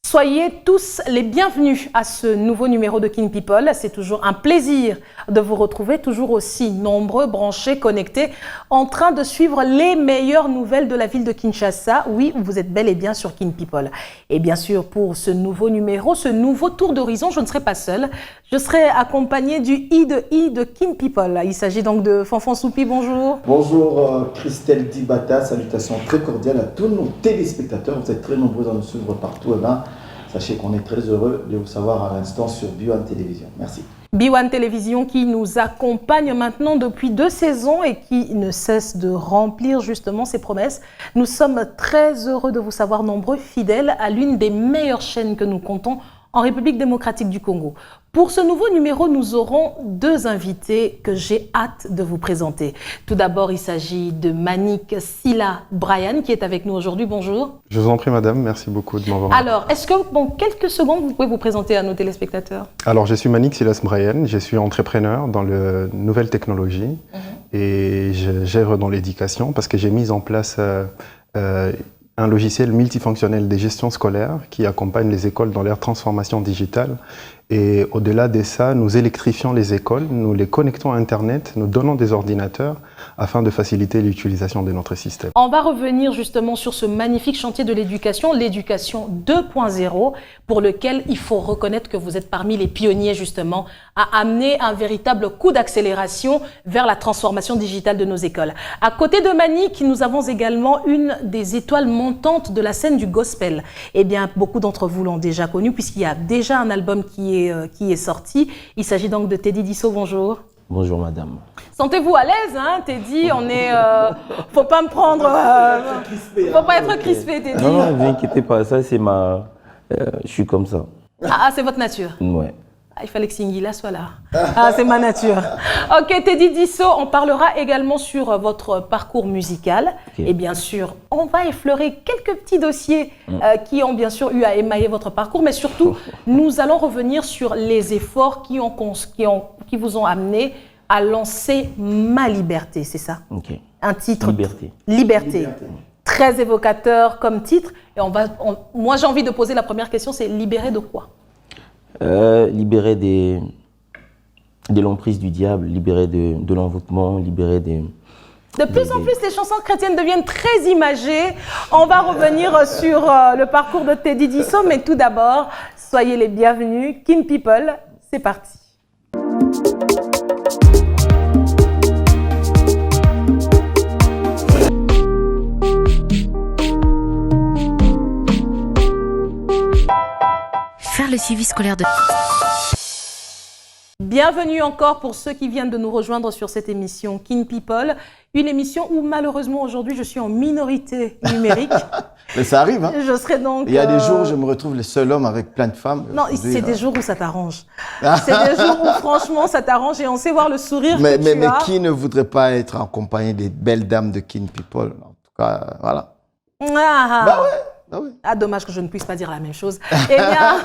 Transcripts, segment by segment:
Soyez tous les bienvenus à ce nouveau numéro de Kin People. C'est toujours un plaisir de vous retrouver, toujours aussi nombreux, branchés, connectés, en train de suivre les meilleures nouvelles de la ville de Kinshasa. Oui, vous êtes bel et bien sur Kin People. Et bien sûr, pour ce nouveau numéro, ce nouveau tour d'horizon, je ne serai pas seule. Je serai accompagnée du I de Kin People. Il s'agit donc de Fanfan Soupi, bonjour. Bonjour Christelle Dibata, salutations très cordiales à tous nos téléspectateurs. Vous êtes très nombreux à nous suivre partout. Sachez qu'on est très heureux de vous savoir à l'instant sur B1 Télévision. Merci. B1 Télévision qui nous accompagne maintenant depuis 2 saisons et qui ne cesse de remplir justement ses promesses. Nous sommes très heureux de vous savoir nombreux fidèles à l'une des meilleures chaînes que nous comptons en République démocratique du Congo. Pour ce nouveau numéro, nous aurons 2 invités que j'ai hâte de vous présenter. Tout d'abord, il s'agit de Manik Sila Brian qui est avec nous aujourd'hui. Bonjour. Je vous en prie, madame. Merci beaucoup de m'avoir. Alors, est-ce que, en quelques secondes, vous pouvez vous présenter à nos téléspectateurs? Alors, je suis Manik Sila Brian. Je suis entrepreneur dans les nouvelles technologies et je gère dans l'éducation parce que j'ai mis en place un logiciel multifonctionnel de gestion scolaire qui accompagne les écoles dans leur transformation digitale. Et au-delà de ça, nous électrifions les écoles, nous les connectons à Internet, nous donnons des ordinateurs afin de faciliter l'utilisation de notre système. On va revenir justement sur ce magnifique chantier de l'éducation 2.0, pour lequel il faut reconnaître que vous êtes parmi les pionniers justement à amener un véritable coup d'accélération vers la transformation digitale de nos écoles. À côté de Manik, nous avons également une des étoiles montantes de la scène du gospel. Eh bien, beaucoup d'entre vous l'ont déjà connu puisqu'il y a déjà un album qui est sorti. Il s'agit donc de Teddy Disso. Bonjour. Bonjour madame. Sentez-vous à l'aise, hein, Teddy. On est, faut pas me prendre, faut pas être crispé, Teddy. Non, ne vous inquiétez pas, ça c'est ma, je suis comme ça. Ah, c'est votre nature. Ouais. Ah, il fallait que Singila soit là. Ah, c'est ma nature. Ok, Teddy Disso, on parlera également sur votre parcours musical. Okay. Et bien sûr, on va effleurer quelques petits dossiers qui ont bien sûr eu à émailler votre parcours, mais surtout, nous allons revenir sur les efforts qui vous ont amené à lancer Ma Liberté, c'est ça? Ok. Un titre. Liberté. Liberté. Très évocateur comme titre. Et moi, j'ai envie de poser la première question, c'est libérer de quoi? Libérer de l'emprise du diable, libérer de l'envoûtement, libérer des... De plus en plus, les chansons chrétiennes deviennent très imagées. On va revenir sur le parcours de Teddy Disso, mais tout d'abord, soyez les bienvenus. Kin People, c'est parti. Faire le suivi scolaire de... Bienvenue encore pour ceux qui viennent de nous rejoindre sur cette émission Kin People, une émission où malheureusement aujourd'hui je suis en minorité numérique. Mais ça arrive, hein. Je serai donc... Il y a des jours où je me retrouve le seul homme avec plein de femmes. Non, c'est des jours où ça t'arrange. C'est des jours où franchement ça t'arrange et on sait voir le sourire que tu as. Mais qui ne voudrait pas être accompagné des belles dames de Kin People? En tout cas, voilà. Bah ouais. Ah, dommage que je ne puisse pas dire la même chose. Eh bien,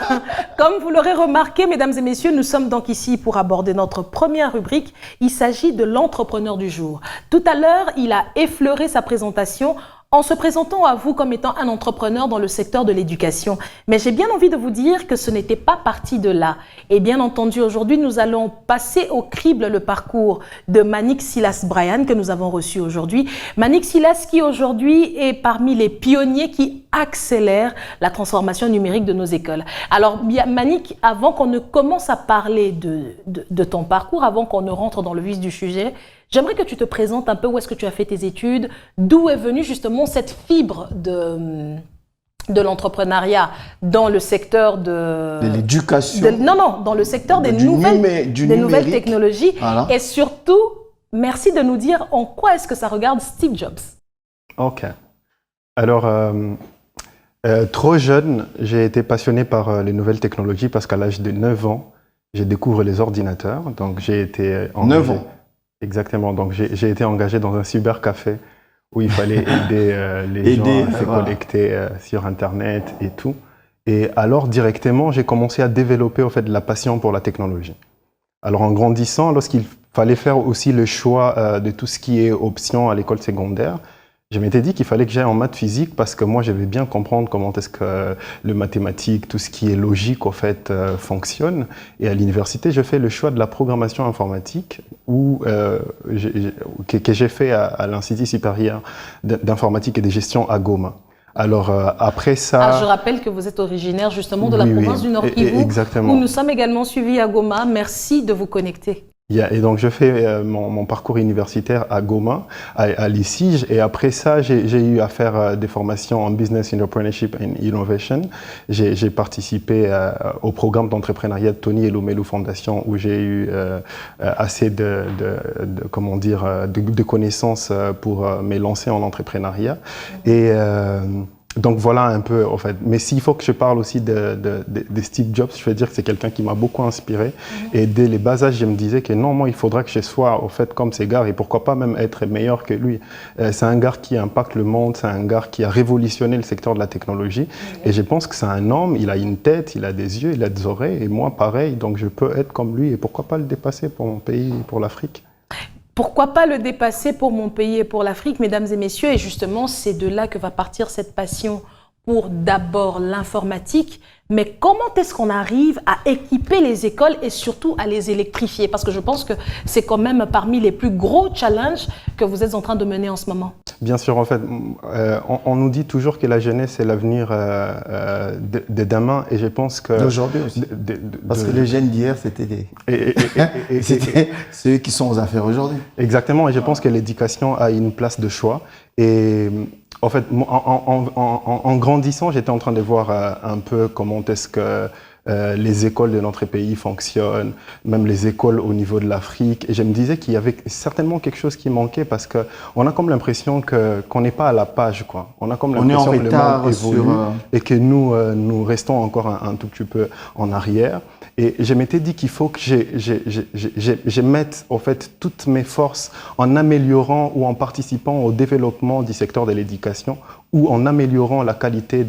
comme vous l'aurez remarqué, mesdames et messieurs, nous sommes donc ici pour aborder notre première rubrique. Il s'agit de l'entrepreneur du jour. Tout à l'heure, il a effleuré sa présentation en se présentant à vous comme étant un entrepreneur dans le secteur de l'éducation. Mais j'ai bien envie de vous dire que ce n'était pas parti de là. Et bien entendu, aujourd'hui, nous allons passer au crible le parcours de Manik Silas Brian que nous avons reçu aujourd'hui. Manik Silas qui aujourd'hui est parmi les pionniers qui accélèrent la transformation numérique de nos écoles. Alors Manik, avant qu'on ne commence à parler de ton parcours, avant qu'on ne rentre dans le vif du sujet, j'aimerais que tu te présentes un peu où est-ce que tu as fait tes études, d'où est venue justement cette fibre de l'entrepreneuriat dans le secteur de l'éducation. Non, dans le secteur des nouvelles technologies. Voilà. Et surtout, merci de nous dire en quoi est-ce que ça regarde Steve Jobs. Ok. Alors, trop jeune, j'ai été passionné par les nouvelles technologies parce qu'à l'âge de 9 ans, j'ai découvert les ordinateurs. Donc, j'ai été engagé. 9 ans. Exactement. Donc, j'ai été engagé dans un cybercafé où il fallait aider les gens à se connecter sur Internet et tout. Et alors, directement, j'ai commencé à développer au fait, de la passion pour la technologie. Alors, en grandissant, lorsqu'il fallait faire aussi le choix de tout ce qui est option à l'école secondaire. Je m'étais dit qu'il fallait que j'aille en maths physique parce que moi, j'avais bien comprendre comment est-ce que le mathématique, tout ce qui est logique, en fait, fonctionne. Et à l'université, je fais le choix de la programmation informatique que j'ai fait à l'Institut supérieur d'informatique et de gestion à Goma. Alors, après ça... je rappelle que vous êtes originaire justement de la province du Nord Kivu, exactement. où nous sommes également suivis à Goma. Merci de vous connecter. Et donc, je fais mon parcours universitaire à Goma, à l'ICIJ, et après ça, j'ai eu à faire des formations en Business Entrepreneurship and Innovation. J'ai participé au programme d'entrepreneuriat de Tony Elumelu Foundation, où j'ai eu assez de connaissances pour me lancer en entrepreneuriat. Et donc voilà un peu, en fait. Mais s'il faut que je parle aussi de Steve Jobs, je veux dire que c'est quelqu'un qui m'a beaucoup inspiré. Et dès les bas âges, je me disais que non, moi, il faudra que je sois, en fait, comme ces gars, et pourquoi pas même être meilleur que lui. C'est un gars qui impacte le monde, c'est un gars qui a révolutionné le secteur de la technologie. Et je pense que c'est un homme, il a une tête, il a des yeux, il a des oreilles, et moi, pareil. Donc je peux être comme lui, et pourquoi pas le dépasser pour mon pays, pour l'Afrique. Pourquoi pas le dépasser pour mon pays et pour l'Afrique, mesdames et messieurs? Et justement, c'est de là que va partir cette passion pour d'abord l'informatique. Mais comment est-ce qu'on arrive à équiper les écoles et surtout à les électrifier? Parce que je pense que c'est quand même parmi les plus gros challenges que vous êtes en train de mener en ce moment. Bien sûr, en fait, on nous dit toujours que la jeunesse est l'avenir de demain, et je pense que... D'aujourd'hui aussi. Parce que les jeunes d'hier, c'était c'était ceux qui sont aux affaires aujourd'hui. Exactement, et je pense que l'éducation a une place de choix. Et en fait, en grandissant, j'étais en train de voir un peu comment est-ce que les écoles de notre pays fonctionnent, même les écoles au niveau de l'Afrique. Et je me disais qu'il y avait certainement quelque chose qui manquait parce qu'on a comme l'impression qu'on n'est pas à la page, quoi. On a comme l'impression que le monde évolue et que nous restons encore un tout petit peu en arrière. Et je m'étais dit qu'il faut que je mette en fait toutes mes forces en améliorant ou en participant au développement du secteur de l'éducation ou en améliorant la qualité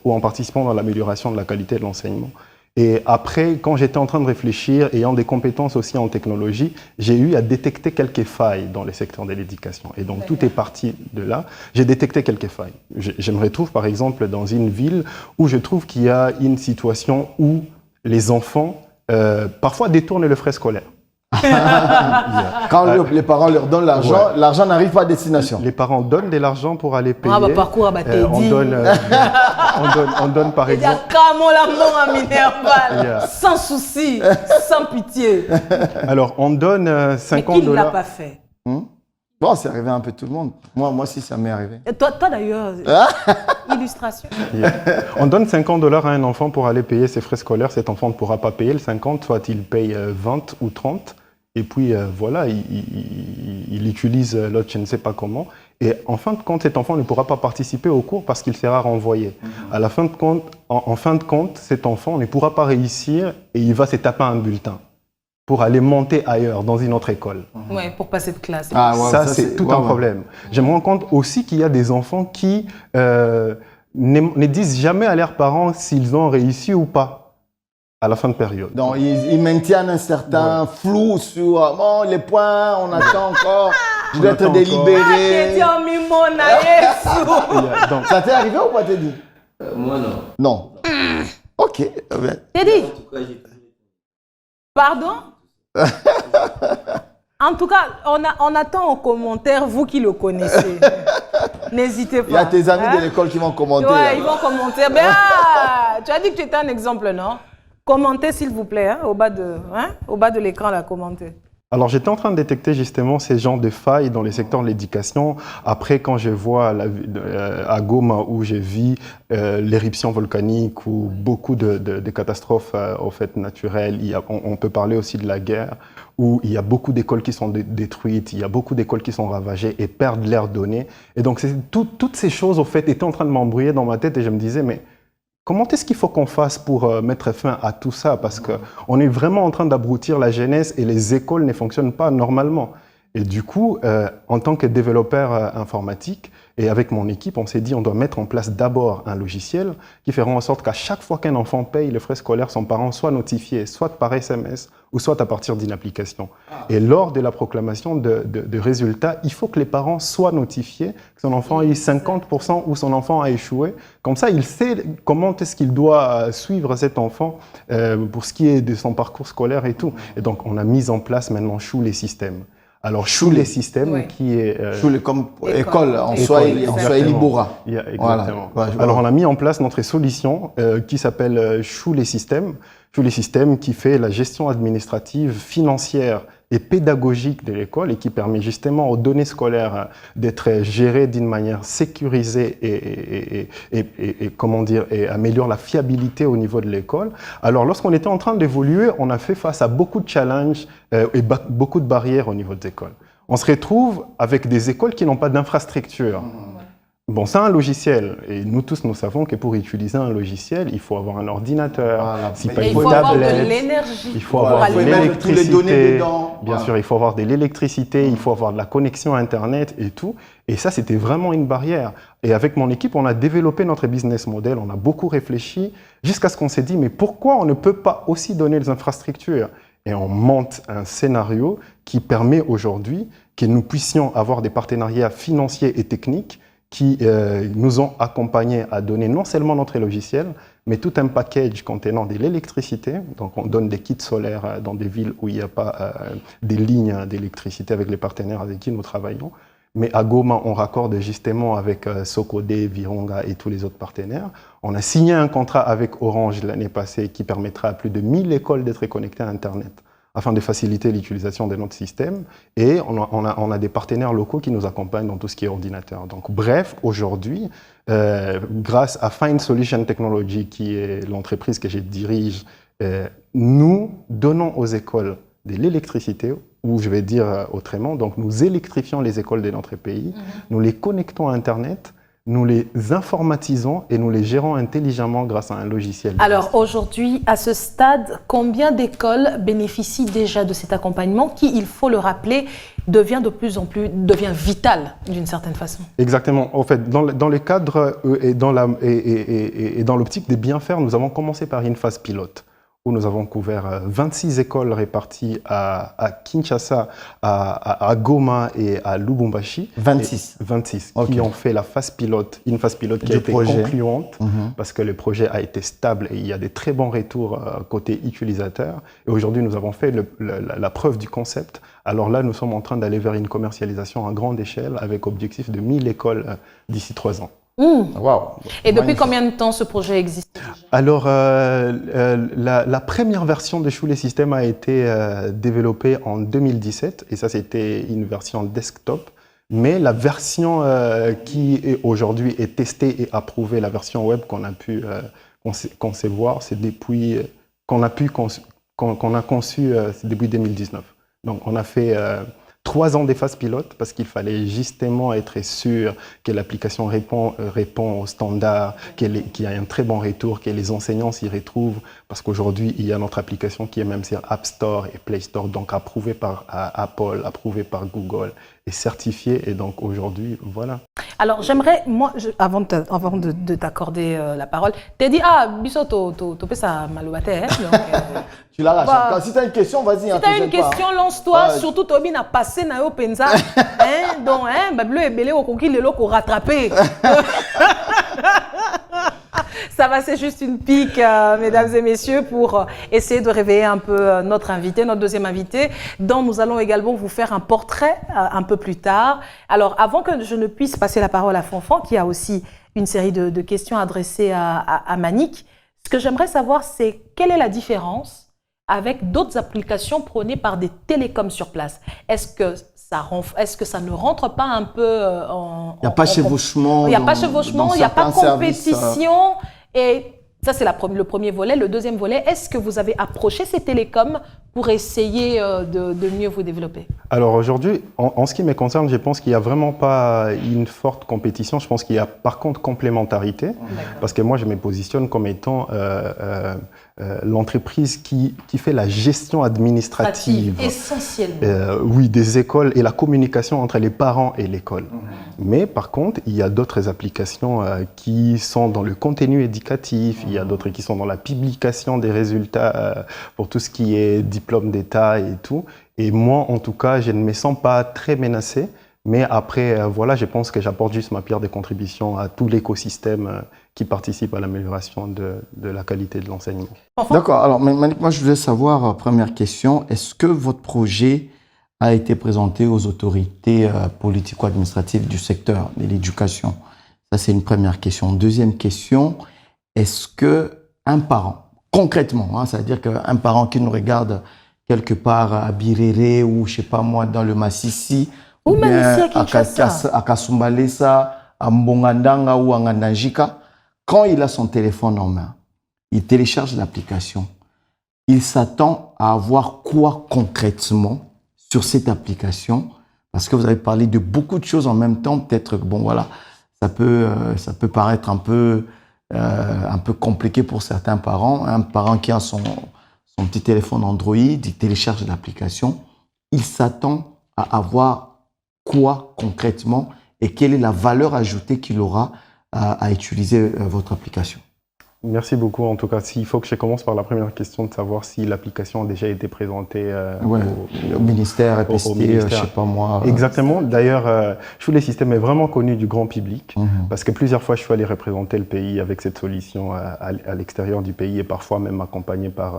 ou en participant dans l'amélioration de la qualité de l'enseignement. Et après, quand j'étais en train de réfléchir, ayant des compétences aussi en technologie, j'ai eu à détecter quelques failles dans le secteur de l'éducation. Et donc, tout est parti de là. J'ai détecté quelques failles. Je me retrouve, par exemple, dans une ville où je trouve qu'il y a une situation où les enfants, parfois, détournent le frais scolaire. Quand les parents leur donnent l'argent, l'argent n'arrive pas à destination. Les parents donnent de l'argent pour aller payer. Parcours, on donne par exemple... Il y a la mort à Minerval, sans souci, sans pitié. Alors, on donne 50 $. Mais qui ne l'a pas fait? Bon, c'est arrivé un peu tout le monde. Moi aussi, ça m'est arrivé. Et toi d'ailleurs, illustration. On donne 50 $ à un enfant pour aller payer ses frais scolaires. Cet enfant ne pourra pas payer le 50, soit il paye 20 ou 30. Et puis voilà, il utilise l'autre, je ne sais pas comment. Et en fin de compte, cet enfant ne pourra pas participer au cours parce qu'il sera renvoyé. À la fin de compte, en fin de compte, cet enfant ne pourra pas réussir et il va se taper un bulletin pour aller monter ailleurs, dans une autre école. Oui, pour passer de classe. Ça, c'est tout un problème. Je me rends compte aussi qu'il y a des enfants qui ne disent jamais à leurs parents s'ils ont réussi ou pas à la fin de période. Donc, ils maintiennent un certain flou sur bon, les points, on attend encore, je dois être délibéré. Ça t'est arrivé ou pas, Teddy? Moi, non. Non. Ok. Teddy? Pardon? En tout cas, on attend en commentaire, vous qui le connaissez. N'hésitez pas. Il y a tes amis de l'école qui vont commenter. Ouais, ils vont commenter. Tu as dit que tu étais un exemple, non? Commentez, s'il vous plaît, au bas de l'écran, là, commentez. Alors, j'étais en train de détecter justement ces genres de failles dans les secteurs de l'éducation. Après, quand je vois à Goma, où j'ai vu l'éruption volcanique ou beaucoup de catastrophes en fait, naturelles, on peut parler aussi de la guerre, où il y a beaucoup d'écoles qui sont détruites, il y a beaucoup d'écoles qui sont ravagées et perdent leurs données. Et donc, toutes ces choses, en fait, étaient en train de m'embrouiller dans ma tête et je me disais, mais comment est-ce qu'il faut qu'on fasse pour mettre fin à tout ça? Parce qu'on est vraiment en train d'abrutir la jeunesse et les écoles ne fonctionnent pas normalement. Et du coup, en tant que développeur informatique, et avec mon équipe, on s'est dit on doit mettre en place d'abord un logiciel qui fera en sorte qu'à chaque fois qu'un enfant paye les frais scolaires, son parent soit notifié, soit par SMS ou soit à partir d'une application. Et lors de la proclamation de résultats, il faut que les parents soient notifiés que son enfant a eu 50% ou son enfant a échoué. Comme ça, il sait comment est-ce qu'il doit suivre cet enfant pour ce qui est de son parcours scolaire et tout. Et donc, on a mis en place maintenant Chou les systèmes. Alors, Chou les systèmes, oui. qui est... Chou comme école, en Swahili Bora. Exactement. Voilà. Alors, on a mis en place notre solution qui s'appelle Chou les systèmes. Chou les systèmes qui fait la gestion administrative, financière et pédagogique de l'école et qui permet justement aux données scolaires d'être gérées d'une manière sécurisée et comment dire, et améliore la fiabilité au niveau de l'école. Alors, lorsqu'on était en train d'évoluer, on a fait face à beaucoup de challenges et beaucoup de barrières au niveau des écoles. On se retrouve avec des écoles qui n'ont pas d'infrastructure. Bon, c'est un logiciel, et nous tous, nous savons que pour utiliser un logiciel, il faut avoir un ordinateur, il faut avoir de l'énergie, il faut avoir de l'électricité, bien sûr, il faut avoir de l'électricité, il faut avoir de la connexion Internet et tout. Et ça, c'était vraiment une barrière. Et avec mon équipe, on a développé notre business model, on a beaucoup réfléchi, jusqu'à ce qu'on s'est dit, mais pourquoi on ne peut pas aussi donner les infrastructures ? Et on monte un scénario qui permet aujourd'hui que nous puissions avoir des partenariats financiers et techniques qui nous ont accompagnés à donner non seulement notre logiciel, mais tout un package contenant de l'électricité. Donc, on donne des kits solaires dans des villes où il n'y a pas des lignes d'électricité avec les partenaires avec qui nous travaillons. Mais à Goma, on raccorde justement avec Socodé, Virunga et tous les autres partenaires. On a signé un contrat avec Orange l'année passée qui permettra à plus de 1000 écoles d'être connectées à Internet, afin de faciliter l'utilisation de notre système. Et on a des partenaires locaux qui nous accompagnent dans tout ce qui est ordinateur. Donc, bref, aujourd'hui, grâce à Find Solution Technology, qui est l'entreprise que je dirige, nous donnons aux écoles de l'électricité, ou je vais dire autrement, donc nous électrifions les écoles de notre pays, nous les connectons à Internet, nous les informatisons et nous les gérons intelligemment grâce à un logiciel. Alors aujourd'hui, à ce stade, combien d'écoles bénéficient déjà de cet accompagnement qui, il faut le rappeler, devient vital d'une certaine façon? Exactement. En fait, dans le cadre et dans l'optique des bien faire, nous avons commencé par une phase pilote, où nous avons couvert 26 écoles réparties à Kinshasa, à Goma et à Lubumbashi. 26 qui ont fait la phase pilote, une phase pilote qui a été concluante parce que le projet a été stable et il y a des très bons retours côté utilisateur. Et aujourd'hui, nous avons fait la preuve du concept. Alors là, nous sommes en train d'aller vers une commercialisation à grande échelle avec objectif de 1000 écoles d'ici 3 ans. Wow. Et depuis combien de temps ce projet existe? Alors, la première version de Chou les systèmes a été développée en 2017 et ça, c'était une version desktop. Mais la version qui aujourd'hui est testée et approuvée, la version web qu'on a pu concevoir, c'est depuis qu'on a conçu c'est début 2019. Donc, on a fait 3 ans des phases pilotes parce qu'il fallait justement être sûr que l'application répond aux standards, qu'il y a un très bon retour, que les enseignants s'y retrouvent. Parce qu'aujourd'hui, il y a notre application qui est même sur App Store et Play Store, donc approuvée par Apple, approuvée par Google et certifiée. Et donc aujourd'hui, voilà. Alors j'aimerais, moi, avant de t'accorder la parole, t'as dit, Bisso, tu peux ça malouaté, tu l'arraches. Bah, si tu as une question, vas-y. Si tu as une question, lance-toi. Surtout, tu as passé na yo penza. Donc, bleu et belé au conquis le loco rattrapé. Ça va, c'est juste une pique, mesdames et messieurs, pour essayer de réveiller un peu notre invité, notre deuxième invité, dont nous allons également vous faire un portrait un peu plus tard. Alors, avant que je ne puisse passer la parole à Fanfan, qui a aussi une série de questions adressées à Manick, ce que j'aimerais savoir, c'est quelle est la différence avec d'autres applications prônées par des télécoms sur place? Est-ce que ça ne rentre pas un peu en... Il n'y a pas chevauchement. Il n'y a pas chevauchement, il n'y a pas compétition. Et Ça, c'est le premier volet. Le deuxième volet, est-ce que vous avez approché ces télécoms pour essayer de mieux vous développer? Alors aujourd'hui, en ce qui me concerne, je pense qu'il n'y a vraiment pas une forte compétition. Je pense qu'il y a par contre complémentarité. Parce que moi, je me positionne comme étant l'entreprise qui fait la gestion administrative. Essentiellement. Oui, des écoles et la communication entre les parents et l'école. Mais par contre, il y a d'autres applications qui sont dans le contenu éducatif, il y a d'autres qui sont dans la publication des résultats pour tout ce qui est diplôme d'État et tout. Et moi, en tout cas, je ne me sens pas très menacé. Mais après, voilà, je pense que j'apporte juste ma pierre de contribution à tout l'écosystème qui participe à l'amélioration de la qualité de l'enseignement. D'accord. Alors, moi, je voulais savoir, première question, est-ce que votre projet a été présenté aux autorités politico-administratives du secteur de l'éducation? Ça, c'est une première question. Deuxième question, est-ce qu'un parent, concrètement, c'est-à-dire qu'un parent qui nous regarde quelque part à Birere ou, je ne sais pas moi, dans le Massissi, ou même ici à Kinshasa, à Kasumbalesa, à Mbongandanga ou à Ngandajika, quand il a son téléphone en main, il télécharge l'application, il s'attend à avoir quoi concrètement sur cette application? Parce que vous avez parlé de beaucoup de choses en même temps, peut-être que bon voilà, ça peut paraître un peu compliqué pour certains parents. Un parent qui a son petit téléphone Android, il télécharge l'application, il s'attend à avoir quoi concrètement et quelle est la valeur ajoutée qu'il aura à utiliser votre application? Merci beaucoup. En tout cas, il faut que je commence par la première question de savoir si l'application a déjà été présentée au ministère, EPST, je ne sais pas moi. Exactement. D'ailleurs, le système est vraiment connu du grand public parce que plusieurs fois, je suis allé représenter le pays avec cette solution à l'extérieur du pays et parfois même accompagné par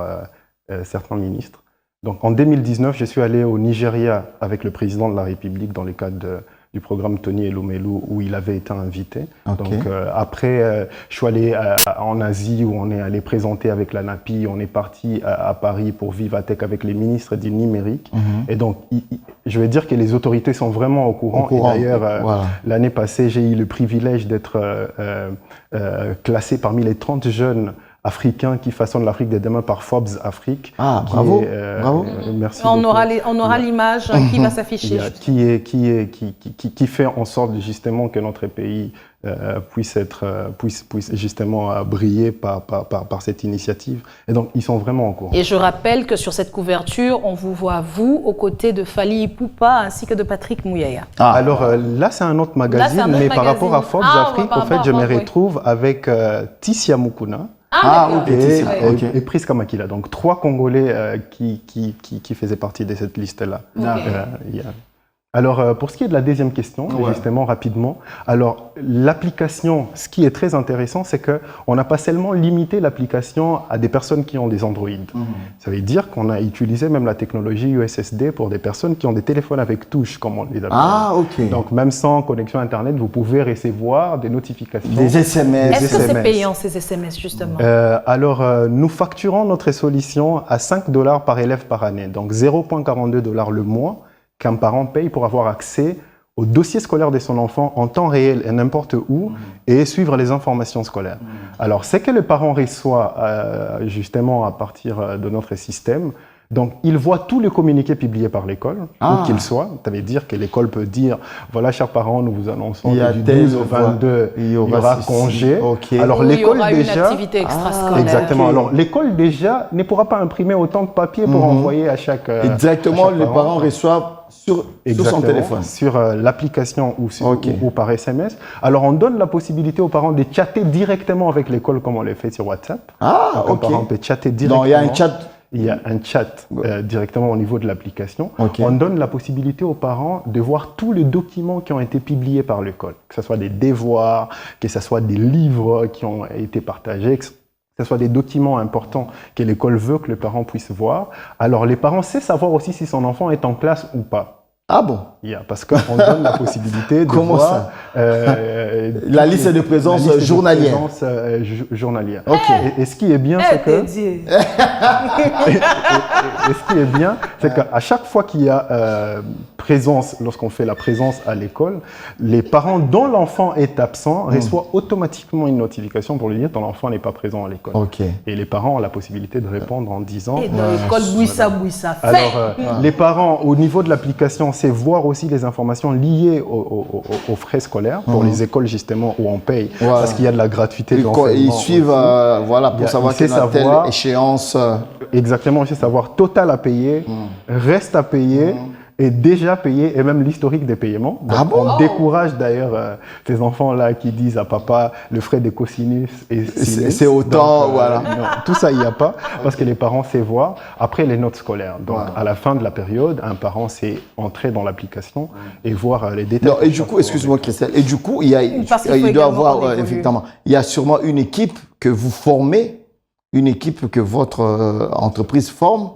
certains ministres. Donc, en 2019, je suis allé au Nigeria avec le président de la République dans le cadre du programme Tony Elumelu où il avait été invité. Okay. Donc après, je suis allé en Asie où on est allé présenter avec la NAPI, on est parti à Paris pour Vivatech avec les ministres du numérique. Et donc, je vais dire que les autorités sont vraiment au courant. Et d'ailleurs, l'année passée, j'ai eu le privilège d'être classé parmi les 30 jeunes africains qui façonnent l'Afrique de demain par Forbes Afrique. Ah, bravo, bravo. Merci on aura l'image qui va s'afficher. Qui fait en sorte justement que notre pays puisse justement briller par cette initiative. Et donc, ils sont vraiment au courant. Et je rappelle que sur cette couverture, on vous voit, vous, aux côtés de Fally Ipupa ainsi que de Patrick Mouyaya. Ah. Alors là, c'est un autre magazine, mais par rapport à Forbes Afrique, en fait, je me retrouve avec Tissia Mukuna. Et Priska Makila, donc 3 Congolais qui faisaient partie de cette liste-là. Alors, pour ce qui est de la deuxième question, justement, rapidement, alors, l'application, ce qui est très intéressant, c'est qu'on n'a pas seulement limité l'application à des personnes qui ont des Android. Ça veut dire qu'on a utilisé même la technologie USSD pour des personnes qui ont des téléphones avec touche, comme on les appelle. Ah, ok. Donc, même sans connexion Internet, vous pouvez recevoir des notifications. Des SMS. Est-ce que c'est payant, ces SMS, justement? Alors, nous facturons notre solution à $5 par élève par année, donc $0,42 le mois, qu'un parent paye pour avoir accès au dossier scolaire de son enfant en temps réel et n'importe où et suivre les informations scolaires. Alors, c'est que le parent reçoit justement à partir de notre système. Donc, il voit tous les communiqués publiés par l'école, où qu'ils soient. Ça veut dire que l'école peut dire, voilà, chers parents, nous vous annonçons que du 12 au 22, il y aura congé. Okay. Alors, l'école déjà... une activité extrascolaire. Exactement. Okay. Alors, l'école déjà ne pourra pas imprimer autant de papier pour envoyer à chaque Exactement, à chaque les parents reçoivent sur son téléphone. Sur l'application ou par SMS. Alors, on donne la possibilité aux parents de chatter directement avec l'école comme on le fait sur WhatsApp. Ah, ok. Un parent peut chatter directement. Donc, il y a un chat. Il y a un chat directement au niveau de l'application. Okay. On donne la possibilité aux parents de voir tous les documents qui ont été publiés par l'école, que ce soit des devoirs, que ce soit des livres qui ont été partagés, que ce soit des documents importants que l'école veut que les parents puissent voir. Alors, les parents savent savoir aussi si son enfant est en classe ou pas. Ah bon? Parce qu'on donne la possibilité de voir La liste de présence journalière. Journalière. Ok. Et ce qui est bien, c'est que... Et ce qui est bien, c'est qu'à chaque fois qu'il y a présence, lorsqu'on fait la présence à l'école, les parents dont l'enfant est absent reçoivent automatiquement une notification pour lui dire ton enfant n'est pas présent à l'école. Ok. Et les parents ont la possibilité de répondre en disant... Et dans l'école, bouissa, fait. Alors, les parents, au niveau de l'application, c'est voir aussi les informations liées aux frais scolaires pour les écoles justement où on paye, parce qu'il y a de la gratuité d'enseignement. Ils suivent, voilà, pour savoir quelle échéance. Exactement, c'est savoir total à payer, reste à payer, et déjà payé, et même l'historique des paiements. Donc, on décourage d'ailleurs ces enfants-là qui disent à papa le frais de cosinus et sinus. C'est autant, donc, voilà. Non, tout ça, il n'y a pas, parce que les parents savent voir. Après, les notes scolaires. Donc, à la fin de la période, un parent sait entrer dans l'application et voir les détails. Non, et du coup, excuse-moi, Christelle, et du coup, il doit avoir, effectivement, il y a sûrement une équipe que vous formez, une équipe que votre entreprise forme.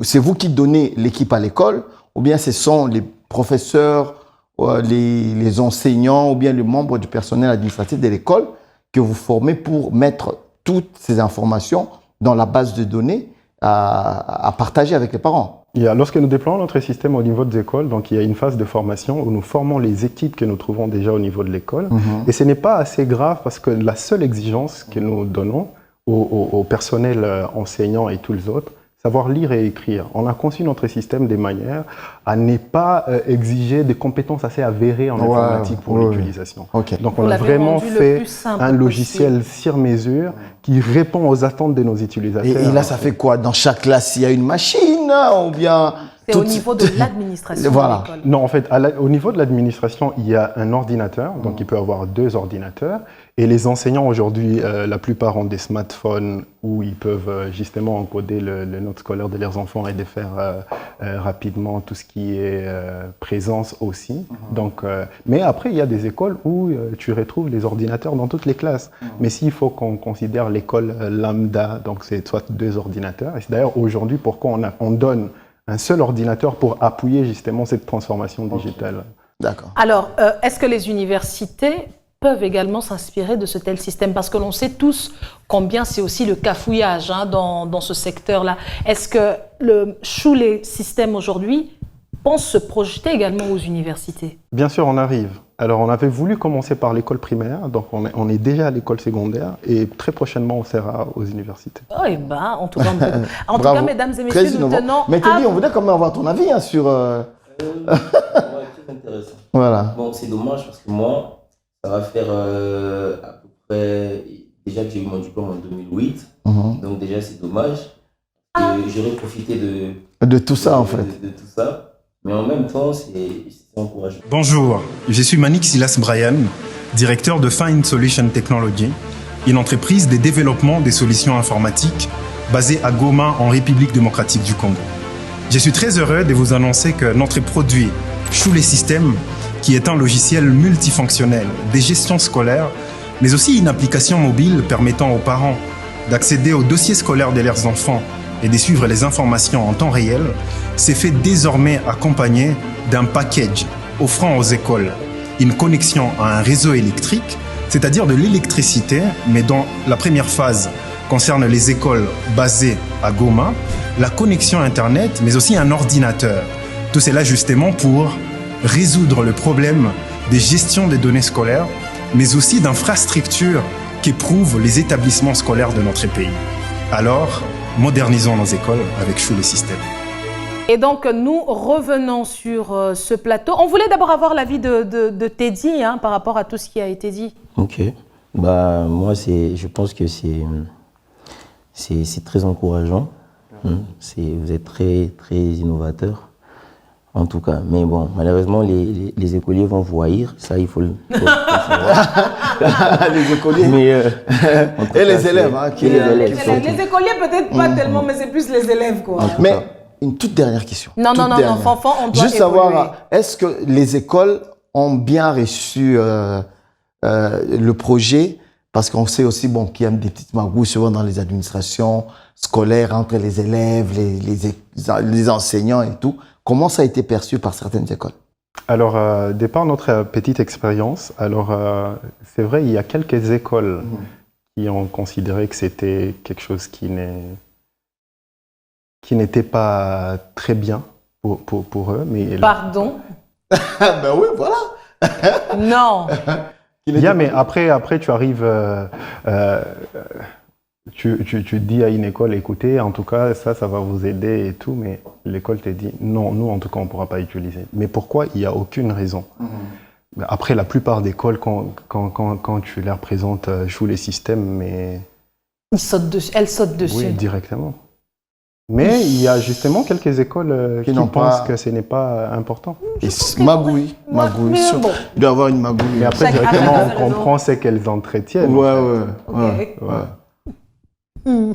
C'est vous qui donnez l'équipe à l'école, ou bien ce sont les professeurs, les enseignants, ou bien les membres du personnel administratif de l'école que vous formez pour mettre toutes ces informations dans la base de données à partager avec les parents? Lorsque nous déployons notre système au niveau des écoles, donc il y a une phase de formation où nous formons les équipes que nous trouvons déjà au niveau de l'école. Et ce n'est pas assez grave parce que la seule exigence que nous donnons au personnel enseignant et tous les autres, savoir lire et écrire. On a conçu notre système de manière à ne pas exiger des compétences assez avérées en informatique pour l'utilisation. Okay. Donc on a vraiment fait un logiciel sur mesure qui répond aux attentes de nos utilisateurs. Et là, ça fait quoi? Dans chaque classe, il y a une machine ou bien... C'est au niveau de l'administration. Voilà. Non, en fait, au niveau de l'administration, il y a un ordinateur, donc il peut avoir 2 ordinateurs. Et les enseignants aujourd'hui, la plupart ont des smartphones où ils peuvent justement encoder le note scolaire de leurs enfants et de faire rapidement tout ce qui est présence aussi. Donc, mais après, il y a des écoles où tu retrouves les ordinateurs dans toutes les classes. Mais s'il faut qu'on considère l'école lambda, donc c'est soit 2 ordinateurs. Et c'est d'ailleurs aujourd'hui pourquoi on donne un seul ordinateur pour appuyer justement cette transformation digitale. D'accord. Alors, est-ce que les universités peuvent également s'inspirer de ce tel système? Parce que l'on sait tous combien c'est aussi le cafouillage dans ce secteur-là. Est-ce que le Choulé système aujourd'hui pense se projeter également aux universités? Bien sûr, on arrive. Alors, on avait voulu commencer par l'école primaire, donc on est déjà à l'école secondaire et très prochainement, on sera aux universités. Oh, et ben, en tout cas, mesdames et messieurs, nous tenons... Mais Teddy, on voudrait quand même avoir ton avis sur... très intéressant. Voilà. Bon, c'est dommage parce que moi, ça va faire à peu près... Déjà que j'ai eu mon diplôme en 2008, donc déjà c'est dommage. J'aurais profité de tout ça, en fait. De tout ça. Mais en même temps, c'est encourageant. Bonjour, je suis Manik Silas Brian, directeur de Find Solution Technology, une entreprise de développement des solutions informatiques basée à Goma, en République démocratique du Congo. Je suis très heureux de vous annoncer que notre produit Choulé System, qui est un logiciel multifonctionnel de gestion scolaire, mais aussi une application mobile permettant aux parents d'accéder aux dossiers scolaires de leurs enfants et de suivre les informations en temps réel, s'est fait désormais accompagné d'un package offrant aux écoles une connexion à un réseau électrique, c'est-à-dire de l'électricité, mais dont la première phase concerne les écoles basées à Goma, la connexion Internet, mais aussi un ordinateur. Tout cela justement pour résoudre le problème de gestion des données scolaires, mais aussi d'infrastructures qu'éprouvent les établissements scolaires de notre pays. Alors, modernisons nos écoles avec Choulé System. Et donc, nous revenons sur ce plateau. On voulait d'abord avoir l'avis de Teddy par rapport à tout ce qui a été dit. Ok. Bah, moi, je pense que c'est très encourageant. Vous êtes très, très innovateur, en tout cas. Mais bon, malheureusement, les écoliers vont vous haïr. Ça, il faut le savoir. Les écoliers. Mais, et les élèves. Les écoliers, peut-être pas tellement, mais c'est plus les élèves, quoi. Mais une toute dernière question. Non, Fanfan, on doit juste savoir, est-ce que les écoles ont bien reçu le projet? Parce qu'on sait aussi qu'il y a des petites magouilles souvent dans les administrations scolaires, entre les élèves, les enseignants et tout. Comment ça a été perçu par certaines écoles? Alors, départ notre petite expérience. Alors, c'est vrai, il y a quelques écoles qui ont considéré que c'était quelque chose qui n'était pas très bien pour eux. Mais Pardon? Ben oui, voilà. Non. Mais après tu arrives, tu dis à une école, écoutez, en tout cas, ça va vous aider et tout, mais l'école te dit, non, nous, en tout cas, on ne pourra pas utiliser. Mais pourquoi? Il n'y a aucune raison. Après, la plupart des écoles, quand tu leur présentes, jouent les systèmes, mais... Elles sautent dessus. Oui, directement. Mais il y a justement quelques écoles qui pensent que ce n'est pas important. Et magouille. Bon. Il doit y avoir une magouille. Mais après, Chaque directement, affaire a on raison. comprend ce qu'elles entretiennent. Ouais. Non,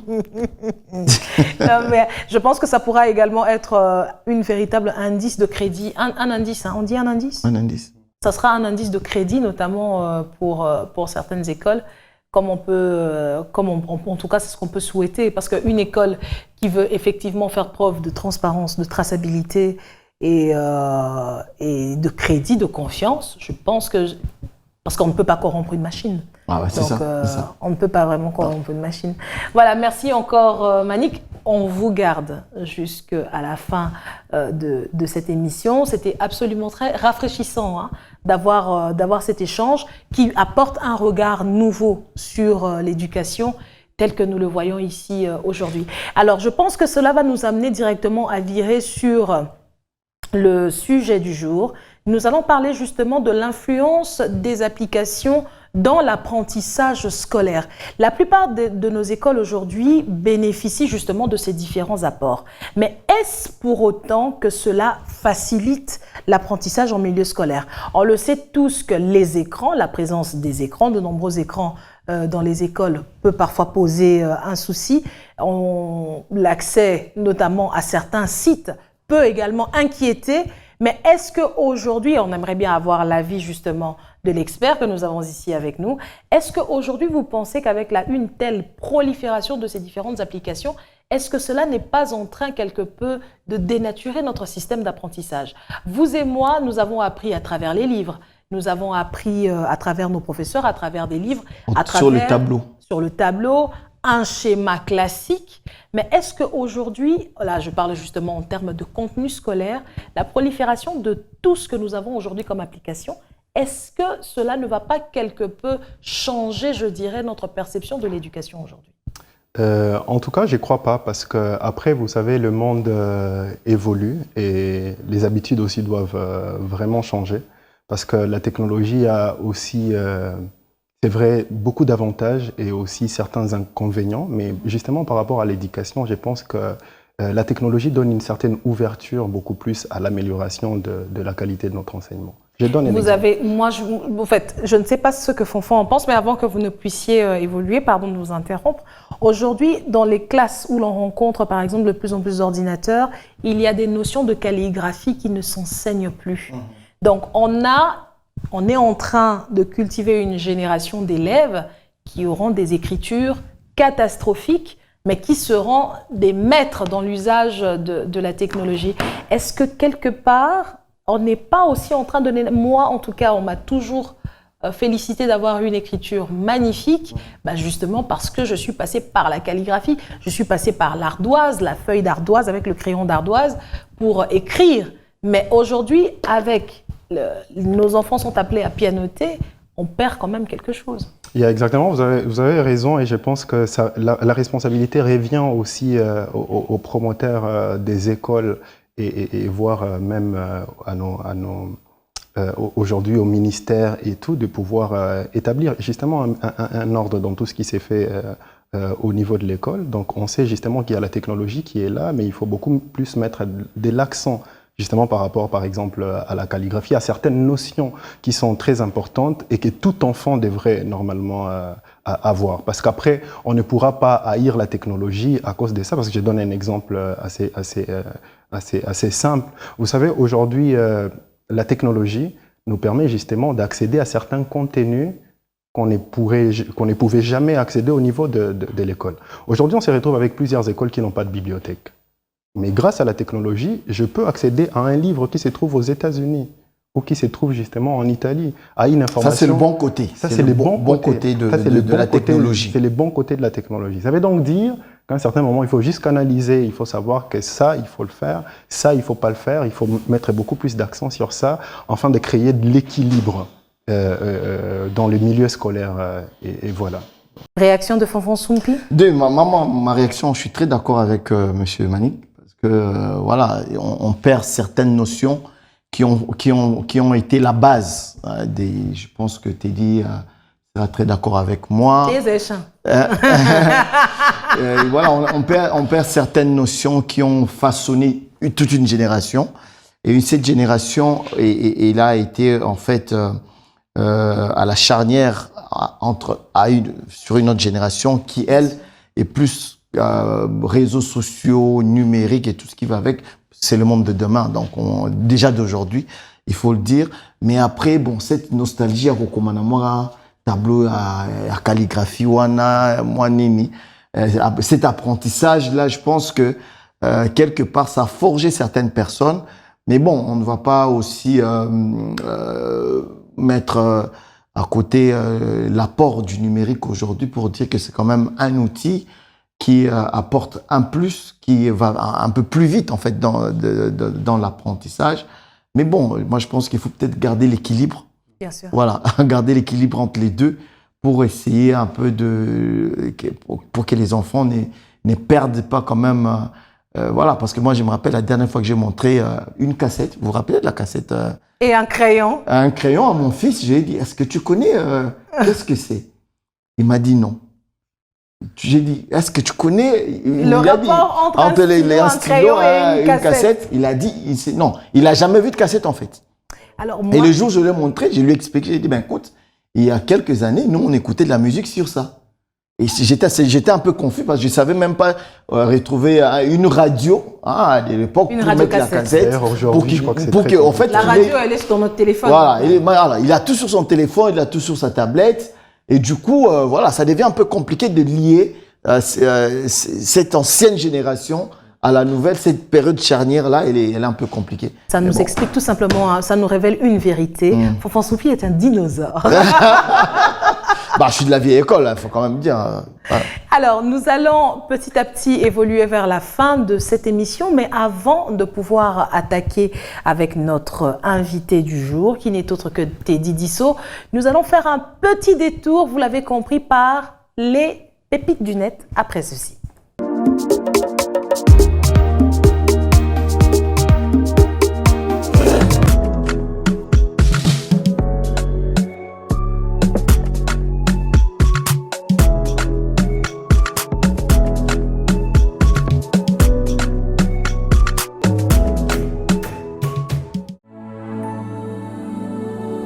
mais je pense que ça pourra également être une véritable indice de crédit. Un indice, hein. On dit un indice? Un indice. Ça sera un indice de crédit, notamment pour certaines écoles, en tout cas, c'est ce qu'on peut souhaiter. Parce qu'une école qui veut effectivement faire preuve de transparence, de traçabilité et de crédit, de confiance, je pense que... Parce qu'on ne peut pas corrompre une machine. Ah ouais, c'est Donc, ça. on ne peut pas vraiment corrompre une machine. Voilà, merci encore Manik. On vous garde jusqu'à la fin de cette émission. C'était absolument très rafraîchissant d'avoir cet échange qui apporte un regard nouveau sur l'éducation tel que nous le voyons ici aujourd'hui. Alors, je pense que cela va nous amener directement à virer sur le sujet du jour. Nous allons parler justement de l'influence des applications dans l'apprentissage scolaire. La plupart de nos écoles aujourd'hui bénéficient justement de ces différents apports. Mais est-ce pour autant que cela facilite l'apprentissage en milieu scolaire? On le sait tous que les écrans, la présence des écrans, de nombreux écrans dans les écoles peut parfois poser un souci. L'accès notamment à certains sites peut également inquiéter. Mais est-ce qu'aujourd'hui, on aimerait bien avoir l'avis justement de l'expert que nous avons ici avec nous, est-ce qu'aujourd'hui vous pensez qu'avec une telle prolifération de ces différentes applications, est-ce que cela n'est pas en train quelque peu de dénaturer notre système d'apprentissage? Vous et moi, nous avons appris à travers les livres, nous avons appris à travers nos professeurs, à travers des livres, Sur le tableau. Sur le tableau, un schéma classique. Mais est-ce qu'aujourd'hui, là je parle justement en termes de contenu scolaire, la prolifération de tout ce que nous avons aujourd'hui comme application, est-ce que cela ne va pas quelque peu changer, je dirais, notre perception de l'éducation aujourd'hui? En tout cas, je ne crois pas, parce que après, vous savez, le monde évolue et les habitudes aussi doivent vraiment changer, parce que la technologie a aussi, c'est vrai, beaucoup d'avantages et aussi certains inconvénients, mais justement par rapport à l'éducation, je pense que la technologie donne une certaine ouverture beaucoup plus à l'amélioration de la qualité de notre enseignement. Je donne un exemple. En fait, je ne sais pas ce que Fonfon en pense, mais avant que vous ne puissiez évoluer, pardon de vous interrompre, aujourd'hui, dans les classes où l'on rencontre par exemple de plus en plus d'ordinateurs, il y a des notions de calligraphie qui ne s'enseignent plus. Donc, on est en train de cultiver une génération d'élèves qui auront des écritures catastrophiques, mais qui seront des maîtres dans l'usage de la technologie. Est-ce que quelque part, on n'est pas aussi en train de... Moi, en tout cas, on m'a toujours félicité d'avoir une écriture magnifique, justement parce que je suis passée par la calligraphie, je suis passée par l'ardoise, la feuille d'ardoise avec le crayon d'ardoise pour écrire. Mais aujourd'hui, avec nos enfants sont appelés à pianoter, on perd quand même quelque chose. Il y a exactement, vous avez raison, et je pense que la responsabilité revient aussi aux promoteurs des écoles et voire même aujourd'hui au ministère et tout, de pouvoir établir justement un ordre dans tout ce qui s'est fait au niveau de l'école. Donc on sait justement qu'il y a la technologie qui est là, mais il faut beaucoup plus mettre de l'accent justement par rapport, par exemple, à la calligraphie, à certaines notions qui sont très importantes et que tout enfant devrait normalement avoir. Parce qu'après, on ne pourra pas haïr la technologie à cause de ça, parce que je donne un exemple assez simple. Vous savez, aujourd'hui, la technologie nous permet justement d'accéder à certains contenus qu'on ne pouvait jamais accéder au niveau de l'école. Aujourd'hui, on se retrouve avec plusieurs écoles qui n'ont pas de bibliothèque. Mais grâce à la technologie, je peux accéder à un livre qui se trouve aux États-Unis ou qui se trouve justement en Italie a une information. Ça, c'est le bon côté. Ça, c'est le bon côté de la technologie. C'est le bon côté de la technologie. Ça veut donc dire qu'à un certain moment, il faut juste canaliser, il faut savoir que ça, il faut le faire, ça, il ne faut pas le faire, il faut mettre beaucoup plus d'accent sur ça, afin de créer de l'équilibre dans le milieu scolaire. Et voilà. Réaction de Fanfan Soumpi? Ma réaction, je suis très d'accord avec Monsieur Manik, parce que voilà, on perd certaines notions qui ont été la base je pense que Teddy sera très d'accord avec moi. Voilà, on perd certaines notions qui ont façonné toute une génération. Et cette génération elle a été en fait à la charnière sur une autre génération qui, elle, est plus réseaux sociaux, numériques et tout ce qui va avec. C'est le monde de demain, donc déjà d'aujourd'hui, il faut le dire. Mais après, bon, cette nostalgie à Rokomanamora, tableau à calligraphie, wana, nini, cet apprentissage-là, je pense que quelque part, ça a forgé certaines personnes. Mais bon, on ne va pas aussi mettre à côté l'apport du numérique aujourd'hui pour dire que c'est quand même un outil qui apporte un plus, qui va un peu plus vite en fait dans l'apprentissage. Mais bon, moi je pense qu'il faut peut-être garder l'équilibre. Bien sûr. Voilà, garder l'équilibre entre les deux pour essayer un peu pour que les enfants ne perdent pas quand même. Voilà, parce que moi je me rappelle la dernière fois que j'ai montré une cassette. Vous vous rappelez de la cassette Et un crayon. Un crayon à mon fils. J'ai dit, est-ce que tu connais qu'est-ce que c'est? Il m'a dit non. J'ai dit, est-ce que tu connais le rapport entre un stylo et une cassette? Il a dit, non, il n'a jamais vu de cassette en fait. Alors, moi, et le jour où je lui ai montré, je lui ai expliqué, j'ai dit, ben écoute, il y a quelques années, nous on écoutait de la musique sur ça. Et j'étais un peu confus parce que je ne savais même pas retrouver une radio à l'époque pour mettre la cassette. Aujourd'hui, je crois que c'est pour que, en fait, la radio, elle est sur notre téléphone. Voilà, il a tout sur son téléphone, il a tout sur sa tablette. Et du coup, voilà, ça devient un peu compliqué de lier cette ancienne génération à la nouvelle. Cette période charnière-là, elle est un peu compliquée. Ça nous explique tout simplement, ça nous révèle une vérité. Fanfan Soumpi est un dinosaure. Bah, je suis de la vieille école, il faut quand même dire. Alors, nous allons petit à petit évoluer vers la fin de cette émission, mais avant de pouvoir attaquer avec notre invité du jour, qui n'est autre que Teddy Disso, nous allons faire un petit détour, vous l'avez compris, par les pépites du net après ceci.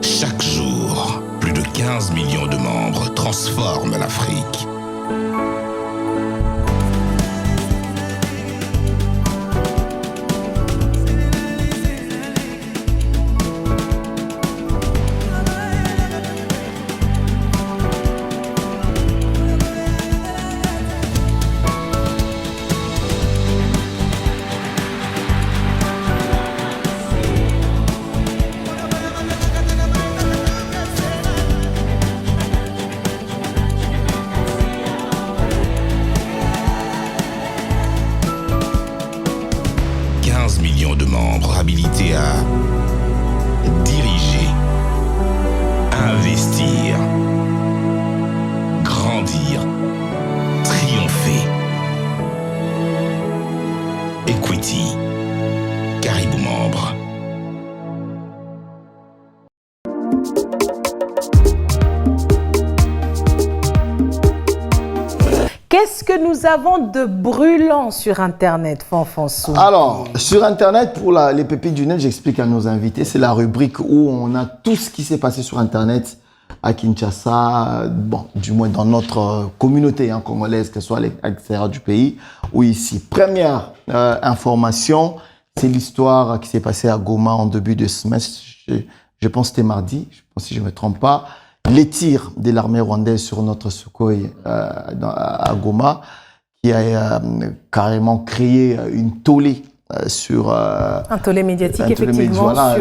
Chaque jour, plus de 15 millions de membres transforment l'Afrique. Millions de membres habilités à diriger, investir, grandir, triompher. Equity, Caribou Membre. Qu'est-ce que nous avons de brûlant sur Internet, Fanfan Soumpi? Alors, sur Internet, pour les pépites du net, j'explique à nos invités, c'est la rubrique où on a tout ce qui s'est passé sur Internet à Kinshasa, bon, du moins dans notre communauté congolaise, que ce soit à l'extérieur du pays ou ici. Première information, c'est l'histoire qui s'est passée à Goma en début de semaine, je pense que c'était mardi, je pense si je ne me trompe pas. Les tirs de l'armée rwandaise sur notre Sukhoi à Goma, qui a carrément créé une tollée sur un tollé médiatique, un tollé effectivement. voilà,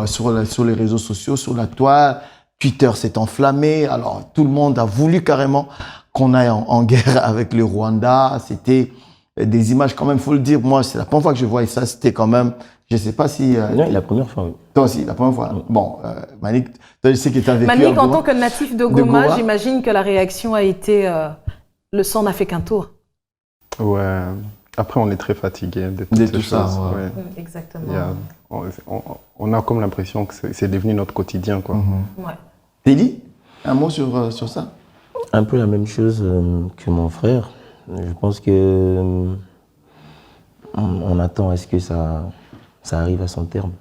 sur, donc sur les réseaux sociaux, sur la toile. Twitter s'est enflammé. Alors tout le monde a voulu carrément qu'on aille en guerre avec le Rwanda. C'était des images quand même, faut le dire. Moi, c'est la première fois que je voyais ça. C'était quand même, je sais pas si. Non, la première fois. Oui. Toi aussi, la première fois. Bon, Manik, toi, je sais que tu as vécu. Manik, en tant que natif de Goma, j'imagine que la réaction a été le sang n'a fait qu'un tour. Ouais. Après, on est très fatigué de tout ça. Ouais. Exactement. On a comme l'impression que c'est devenu notre quotidien, quoi. Ouais. Teddy, un mot sur ça? Un peu la même chose que mon frère. Je pense que on attend à ce que ça arrive à son terme.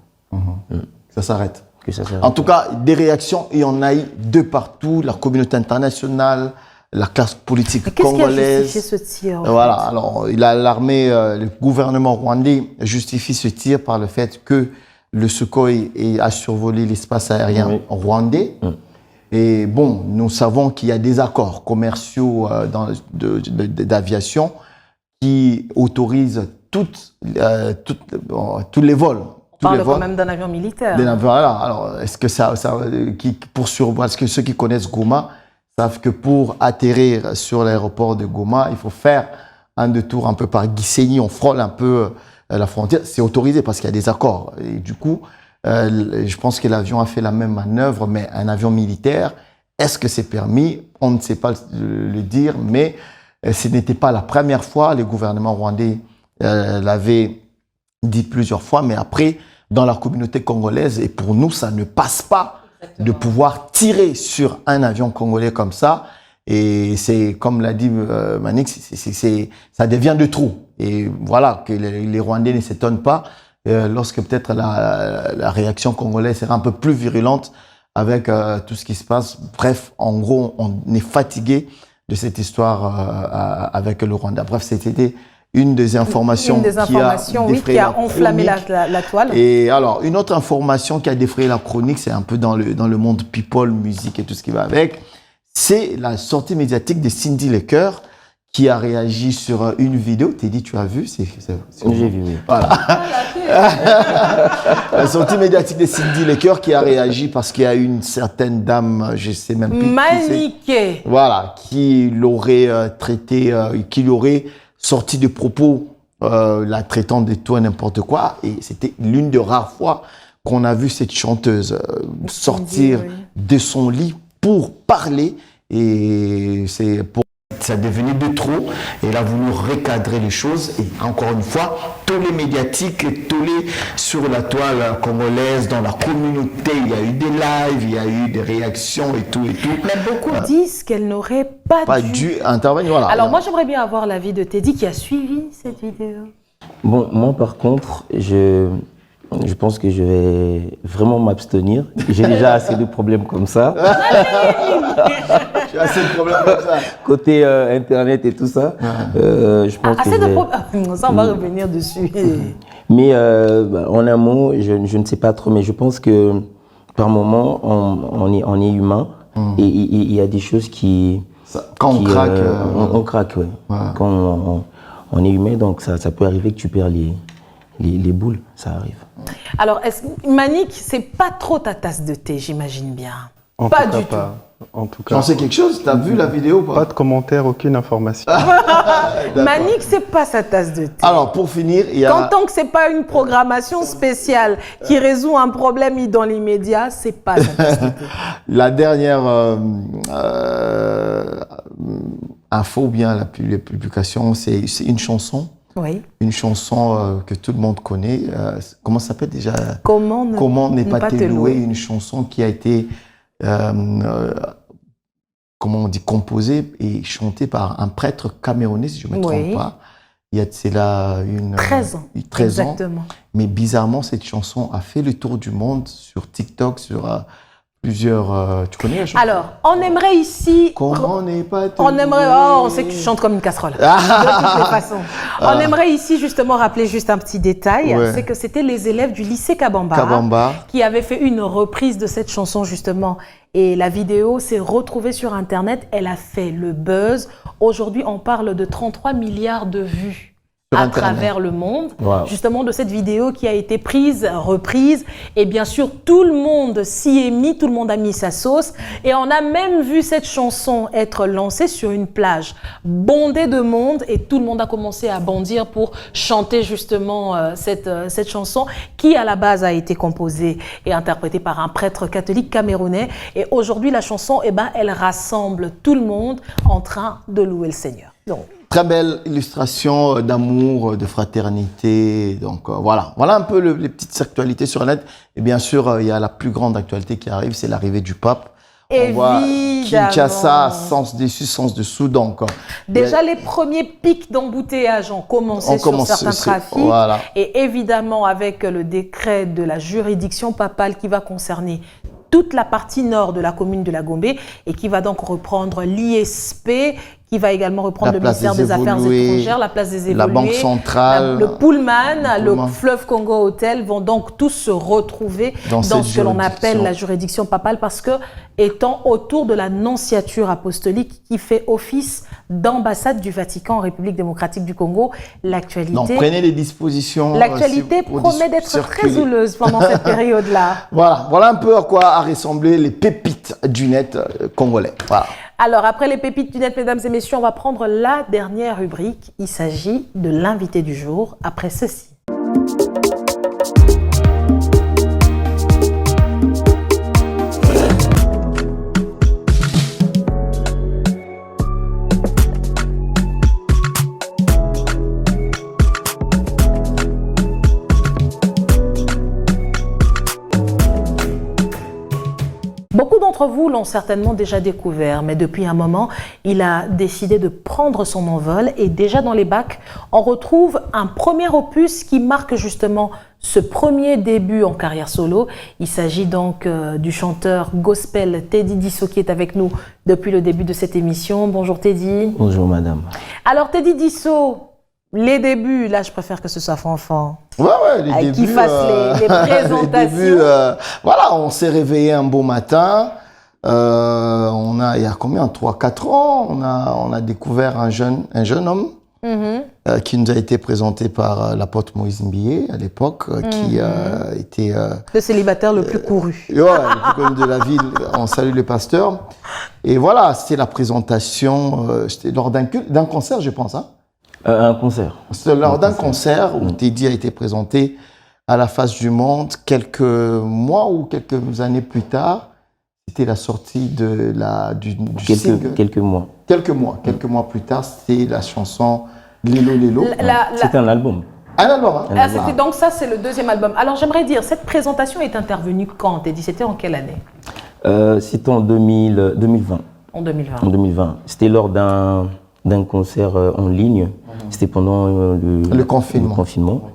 Ça s'arrête. Que ça s'arrête. En tout cas, des réactions, il y en a eu de partout. La communauté internationale, la classe politique congolaise. Qu'est-ce qui a justifié ce tir? Voilà. Alors, l'armée, le gouvernement rwandais justifie ce tir par le fait que le Sukhoi a survolé l'espace aérien rwandais. Et bon, nous savons qu'il y a des accords commerciaux d'aviation qui autorisent tous les vols. On parle quand même d'un avion militaire. Voilà. Alors, est-ce que parce que ceux qui connaissent Goma savent que pour atterrir sur l'aéroport de Goma, il faut faire un détour un peu par Gisenyi, on frôle un peu la frontière. C'est autorisé parce qu'il y a des accords. Et du coup, je pense que l'avion a fait la même manœuvre, mais un avion militaire, est-ce que c'est permis? On ne sait pas le dire, mais ce n'était pas la première fois. Le gouvernement rwandais l'avait dit plusieurs fois, mais après, dans la communauté congolaise, et pour nous, ça ne passe pas de pouvoir tirer sur un avion congolais comme ça. Et c'est, comme l'a dit Manik, ça devient de trop. Et voilà, que les Rwandais ne s'étonnent pas lorsque peut-être la réaction congolaise sera un peu plus virulente avec tout ce qui se passe. Bref, en gros, on est fatigué de cette histoire avec le Rwanda. Bref, c'était une des informations, qui a enflammé la toile. Et alors, une autre information qui a défrayé la chronique, c'est un peu dans le monde people, musique et tout ce qui va avec, c'est la sortie médiatique de Cindy Lecoeur, qui a réagi sur une vidéo. Teddy, tu as vu? J'ai vu, oui. Voilà. La sortie médiatique de Cindy Lecoeur qui a réagi parce qu'il y a une certaine dame, je ne sais même plus. Maniquée. Voilà, qui l'aurait qui l'aurait sorti de propos, la traitant de tout et n'importe quoi. Et c'était l'une des rares fois qu'on a vu cette chanteuse sortir de son lit pour parler. Et ça devenait de trop. Et elle a voulu recadrer les choses. Et encore une fois, tous les médiatiques, tous les sur la toile congolaise, dans la communauté, il y a eu des lives, il y a eu des réactions et tout. Mais beaucoup disent qu'elle n'aurait pas dû intervenir. Voilà. Alors moi, j'aimerais bien avoir l'avis de Teddy qui a suivi cette vidéo. Bon, moi par contre, je pense que je vais vraiment m'abstenir. J'ai déjà assez de problèmes comme ça. J'ai assez de problèmes comme ça. Côté Internet et tout ça. Je pense assez de problèmes. Ça, on va revenir dessus. Mais en un mot, je ne sais pas trop, mais je pense que par moment, on est humain. Et il y a des choses quand on craque. On craque, oui. Voilà. Quand on est humain, donc ça peut arriver que tu perds les boules, ça arrive. Alors, Manik, c'est pas trop ta tasse de thé, j'imagine bien. Pas du tout. En tout cas. J'en sais quelque chose? T'as vu la vidéo ou pas? Pas de commentaire, aucune information. Manik, c'est pas sa tasse de thé. Alors, pour finir, il y a... Tant que c'est pas une programmation spéciale qui résout un problème dans l'immédiat, c'est pas sa tasse de thé. La dernière info ou bien la publication, c'est une chanson. Oui. Une chanson que tout le monde connaît. Comment ça s'appelle déjà? Comment ne pas te louer? Une chanson qui a été comment on dit, composée et chantée par un prêtre camerounais, si je ne me trompe pas. Il y a de cela 13 ans. 13 ans. Exactement. Mais bizarrement, cette chanson a fait le tour du monde sur TikTok, sur plusieurs... tu connais la chanson? Alors, on aimerait ici... Comment n'est pas te on sait que tu chantes comme une casserole. De toutes les façons. On aimerait ici justement rappeler juste un petit détail. C'est que c'était les élèves du lycée Kabamba qui avaient fait une reprise de cette chanson justement. Et la vidéo s'est retrouvée sur Internet. Elle a fait le buzz. Aujourd'hui, on parle de 33 milliards de vues Sur à Internet. travers le monde, Wow. justement de cette vidéo qui a été prise, reprise, et bien sûr tout le monde s'y est mis, tout le monde a mis sa sauce, et on a même vu cette chanson être lancée sur une plage bondée de monde, et tout le monde a commencé à bondir pour chanter justement cette chanson qui à la base a été composée et interprétée par un prêtre catholique camerounais, et aujourd'hui la chanson, eh ben, elle rassemble tout le monde en train de louer le Seigneur. Donc, Très belle illustration d'amour, de fraternité. Donc voilà un peu les petites actualités sur Internet. Et bien sûr, il y a la plus grande actualité qui arrive, c'est l'arrivée du pape. On voit évidemment. Kinshasa, sens dessus, sens dessous. Donc Déjà, les premiers pics d'embouteillage ont commencé sur certains trafics. Voilà. Et évidemment, avec le décret de la juridiction papale qui va concerner toute la partie nord de la commune de la Gombe et qui va donc reprendre l'ISP, qui va également reprendre La le place ministère des des Affaires évolués, étrangères, la place des évolués, la Banque centrale, le Pullman, le Pullman. Fleuve Congo Hotel vont donc tous se retrouver Dans dans cette ce que l'on appelle juridiction. la juridiction papale parce que étant autour de la nonciature apostolique qui fait office d'ambassade du Vatican en République démocratique du Congo, Donc l'actualité prenez les dispositions. l'actualité promet d'être très houleuse pendant cette période-là. Voilà un peu à quoi a ressemblé les pépites du net congolais. Voilà. Alors, après les pépites du net, mesdames et messieurs, on va prendre la dernière rubrique. Il s'agit de l'invité du jour après ceci. Beaucoup d'entre vous l'ont certainement déjà découvert, mais depuis un moment, il a décidé de prendre son envol et déjà dans les bacs, on retrouve un premier opus qui marque justement ce premier début en carrière solo. Il s'agit donc du chanteur gospel Teddy Disso qui est avec nous depuis le début de cette émission. Bonjour Teddy. Bonjour madame. Alors Teddy Disso, les débuts, là je préfère que ce soit Fanfan. Ouais, les débuts. Qui fasse les présentations. Les débuts, voilà, on s'est réveillé un beau matin. Il y a combien 3-4 ans, on a découvert un jeune homme qui nous a été présenté par l'apôtre Moïse Mbié à l'époque, qui était... le célibataire le plus couru. Ouais, le plus connu de la ville. On salue le pasteur. Et voilà, c'était la présentation. C'était lors d'un concert, je pense. Hein. Un concert. C'est lors d'un concert où Teddy a été présenté à la face du monde quelques mois ou quelques années plus tard. C'était la sortie du single. Quelques mois. Quelques mois plus tard, c'était la chanson Lelo Lelo. C'est un album. Un album, hein? C'était donc ça, c'est le deuxième album. Alors j'aimerais dire, cette présentation est intervenue quand, Teddy? C'était en quelle année? C'était en 2020. En 2020. En 2020. C'était lors d'un concert en ligne. C'était pendant le confinement.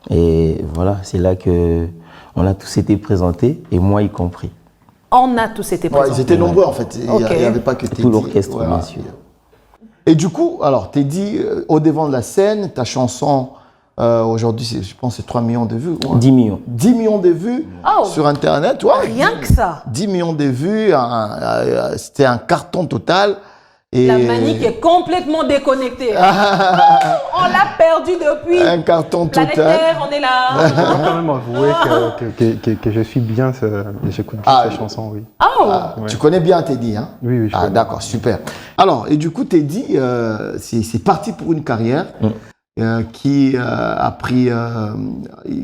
Et voilà, c'est là que on a tous été présentés, et moi y compris. On a tous été présents. Ils étaient nombreux en fait. Il n'y avait pas que Teddy. Tout l'orchestre, bien sûr. Et du coup, alors Teddy, au devant de la scène, ta chanson, aujourd'hui, je pense c'est 3 millions de vues. Ouais. 10 millions. 10 millions de vues sur Internet. Ouais, rien que ça. 10 millions de vues, c'était un carton total. Et la manique est complètement déconnectée. On l'a perdu depuis. Un carton total. Terre, on est là. Je dois quand même avouer que je suis bien, j'écoute bien cette chanson, oui. Ouais. Tu connais bien Teddy, hein? Oui, je connais. D'accord, super. Alors, et du coup, Teddy, c'est parti pour une carrière qui a pris,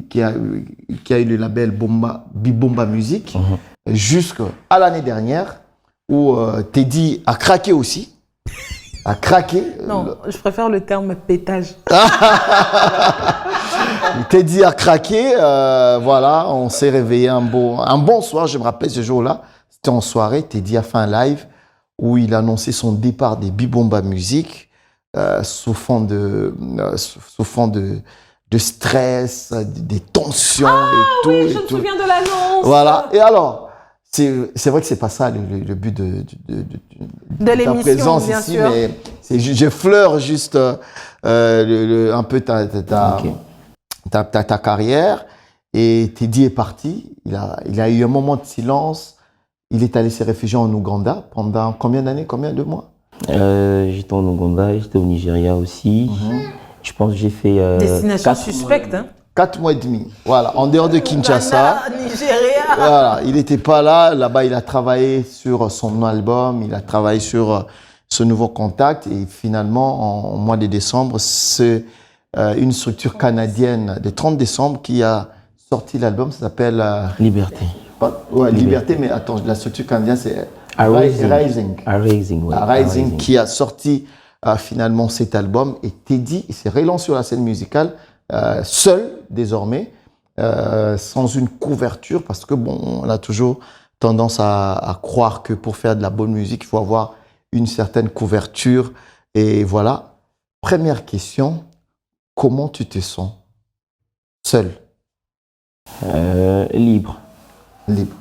qui a eu le label Bibomba Music jusqu'à l'année dernière où Teddy a craqué aussi. A craqué. Non, je préfère le terme pétage. Teddy a craqué, voilà, on s'est réveillé un bon soir, je me rappelle ce jour-là, c'était en soirée, Teddy a fait un live où il a annoncé son départ des Bibomba Music sous fond de stress, des tensions et tout. Oui, je me souviens de l'annonce. Voilà, et alors, c'est vrai que c'est pas ça le but de l'émission, ta présence bien ici, sûr. mais j'effleure juste un peu ta carrière. Et Teddy est parti. Il a eu un moment de silence. Il est allé se réfugier en Ouganda pendant combien d'années, combien de mois? J'étais en Ouganda, j'étais au Nigeria aussi. Je pense que j'ai fait... Destination suspecte, hein. 4 mois et demi. Voilà, en dehors de Kinshasa. Ghana, Nigeria. Voilà, il n'était pas là. Là-bas, il a travaillé sur son album, il a travaillé sur ce nouveau contact. Et finalement, en mois de décembre, c'est une structure canadienne de 30 décembre qui a sorti l'album. Ça s'appelle... Liberté. Ouais, Liberté, mais attends, la structure canadienne, c'est Rising. Rising, qui a sorti finalement cet album. Et Teddy, il s'est relancé sur la scène musicale, seul désormais, sans une couverture, parce que bon, on a toujours tendance à croire que pour faire de la bonne musique, il faut avoir une certaine couverture. Et voilà. Première question, comment tu te sens seul? Libre. Libre.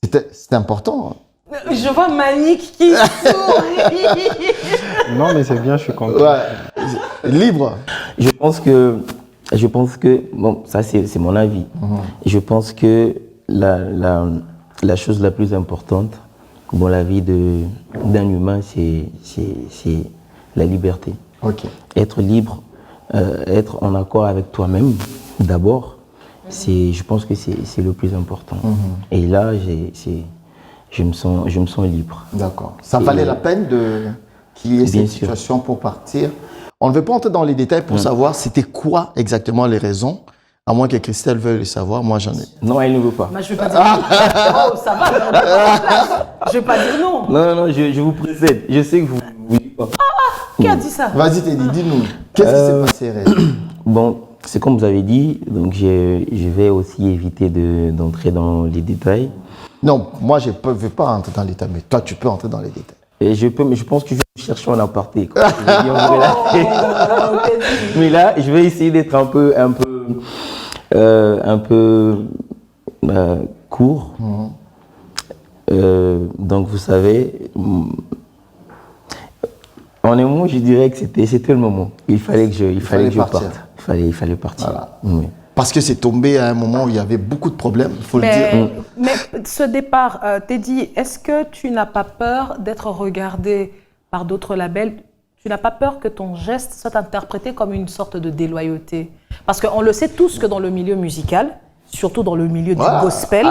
C'était important. Hein? Je vois Manick qui sourit. Non, mais c'est bien, je suis content. Ouais. Libre. Je pense que bon, ça c'est mon avis. Je pense que la chose la plus importante dans la vie d'un humain, c'est la liberté. Ok. Être libre, être en accord avec toi-même, d'abord, je pense que c'est le plus important. Et là, je me sens libre. D'accord. Ça valait la peine qu'il y ait cette situation pour partir. On ne veut pas entrer dans les détails pour savoir c'était quoi exactement les raisons, à moins que Christelle veuille le savoir. Moi, j'en ai. Non, elle ne veut pas. Moi, je ne vais pas dire non. Oh, ça va. Je ne vais pas dire non. Non, je vous précède. Je sais que vous ne dites pas. Qui a dit ça? Vas-y, Teddy, dis-nous. Qu'est-ce qui s'est passé, Rémi? Bon, c'est comme vous avez dit, donc je vais aussi éviter d'entrer dans les détails. Non, moi, je ne veux pas entrer dans les détails, mais toi, tu peux entrer dans les détails. Et je pense que je vais chercher en aparté. Quoi. Mais là, je vais essayer d'être un peu court. Donc, vous savez, en un mot, je dirais que c'était le moment. Il fallait que je parte. Il fallait partir. Voilà. Oui. Parce que c'est tombé à un moment où il y avait beaucoup de problèmes, il faut le dire. Mais ce départ, Teddy, est-ce que tu n'as pas peur d'être regardé par d'autres labels? Tu n'as pas peur que ton geste soit interprété comme une sorte de déloyauté? Parce qu'on le sait tous que dans le milieu musical, surtout dans le milieu du gospel,